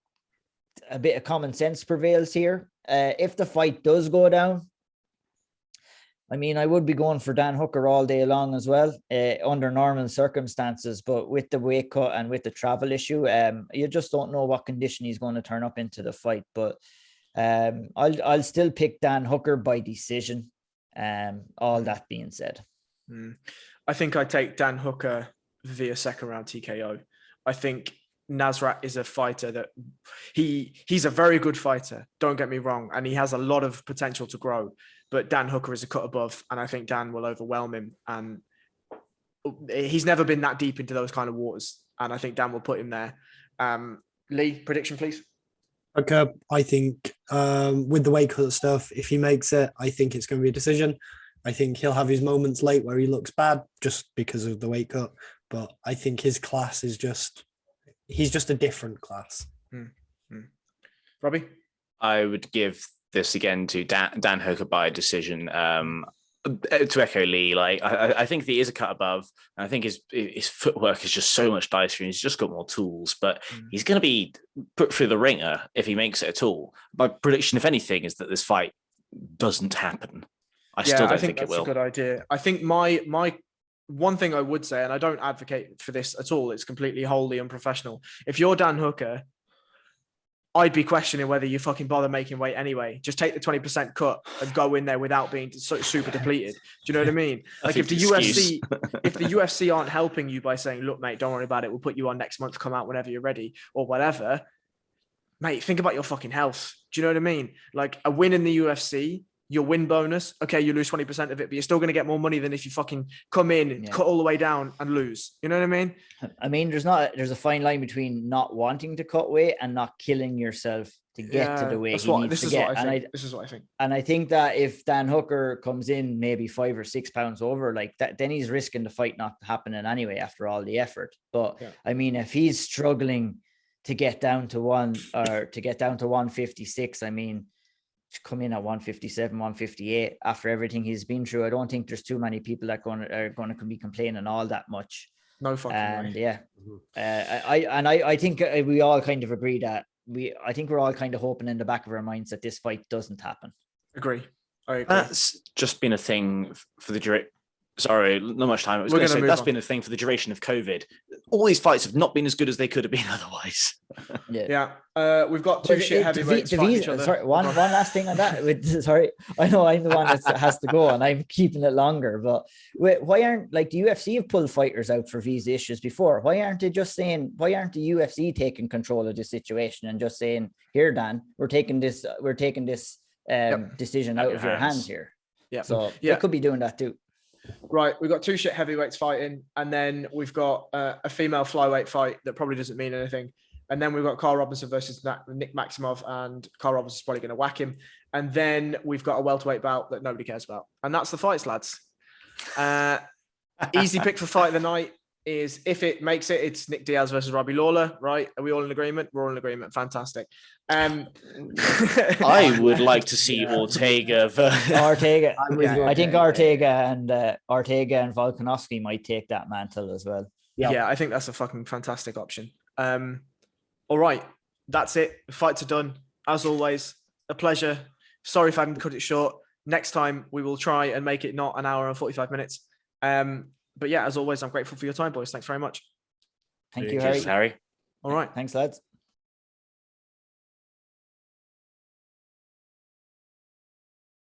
a bit of common sense prevails here. If the fight does go down, I mean, I would be going for Dan Hooker all day long as well, under normal circumstances. But with the weight cut and with the travel issue, you just don't know what condition he's going to turn up into the fight. But I'll still pick Dan Hooker by decision. All that being said, I think I take Dan Hooker via second round TKO. I think Nasrat is a fighter that he's a very good fighter. Don't get me wrong, and he has a lot of potential to grow. But Dan Hooker is a cut above, and I think Dan will overwhelm him. And he's never been that deep into those kind of waters, and I think Dan will put him there. Lee, prediction, please. Okay, I think with the weight cut stuff, if he makes it, I think it's going to be a decision. I think he'll have his moments late where he looks bad just because of the weight cut. but I think his class is he's just a different class. Robbie? I would give this again to Dan Hooker by decision. To echo Lee, like I think he is a cut above, and I think his footwork is just so much nicer, and he's just got more tools. But he's going to be put through the ringer if he makes it at all. My prediction, if anything, is that this fight doesn't happen. I still don't think it will. That's a good idea. I think my one thing I would say, and I don't advocate for this at all, it's completely wholly unprofessional. If you're Dan Hooker, I'd be questioning whether you fucking bother making weight anyway. Just take the 20% cut and go in there without being super depleted. Do you know what I mean? Like if the UFC aren't helping you by saying, look, mate, don't worry about it. We'll put you on next month, come out whenever you're ready or whatever. Mate, think about your fucking health. Do you know what I mean? Like a win in the UFC, your win bonus. Okay, you lose 20% of it, but you're still going to get more money than if you fucking come in and cut all the way down and lose. You know what I mean? I mean, there's a fine line between not wanting to cut weight and not killing yourself to get to the weight This is what I think. And I think that if Dan Hooker comes in maybe 5 or 6 pounds over, like that, then he's risking the fight not happening anyway after all the effort. But I mean, if he's struggling to get down to 156, I mean, come in at 157, 158 after everything he's been through. I don't think there's too many people that are going to be complaining all that much. No fucking way. I think we all kind of agree that I think we're all kind of hoping in the back of our minds that this fight doesn't happen. I agree. That's just been a thing for the duration. Sorry, not much time. I was going to say that's been a thing for the duration of COVID. All these fights have not been as good as they could have been otherwise. We've got two shit heavyweights fighting each other. Sorry, one last thing on that. Sorry, I know I'm the one that has to go, and I'm keeping it longer. But why aren't the UFC have pulled fighters out for visa issues before? Why aren't they just saying? Why aren't the UFC taking control of this situation and just saying, "Here, Dan, we're taking this decision out of your hands here." Yeah, so they could be doing that too. Right, we've got two shit heavyweights fighting, and then we've got a female flyweight fight that probably doesn't mean anything. And then we've got Carl Robinson versus Nick Maximov, and Carl Robinson's probably going to whack him. And then we've got a welterweight bout that nobody cares about. And that's the fights, lads. Easy pick for fight of the night is, if it makes it, it's Nick Diaz versus Robbie Lawler, right? Are we all in agreement? We're all in agreement. Fantastic. I would like to see Ortega. Ortega. I think Ortega and Volkanovski might take that mantle as well. Yeah, I think that's a fucking fantastic option. All right, that's it. The fights are done. As always, a pleasure. Sorry if I didn't cut it short. Next time we will try and make it not an hour and 45 minutes. But yeah, as always, I'm grateful for your time, boys. Thanks very much. Thank you, Harry. All right. Thanks, lads.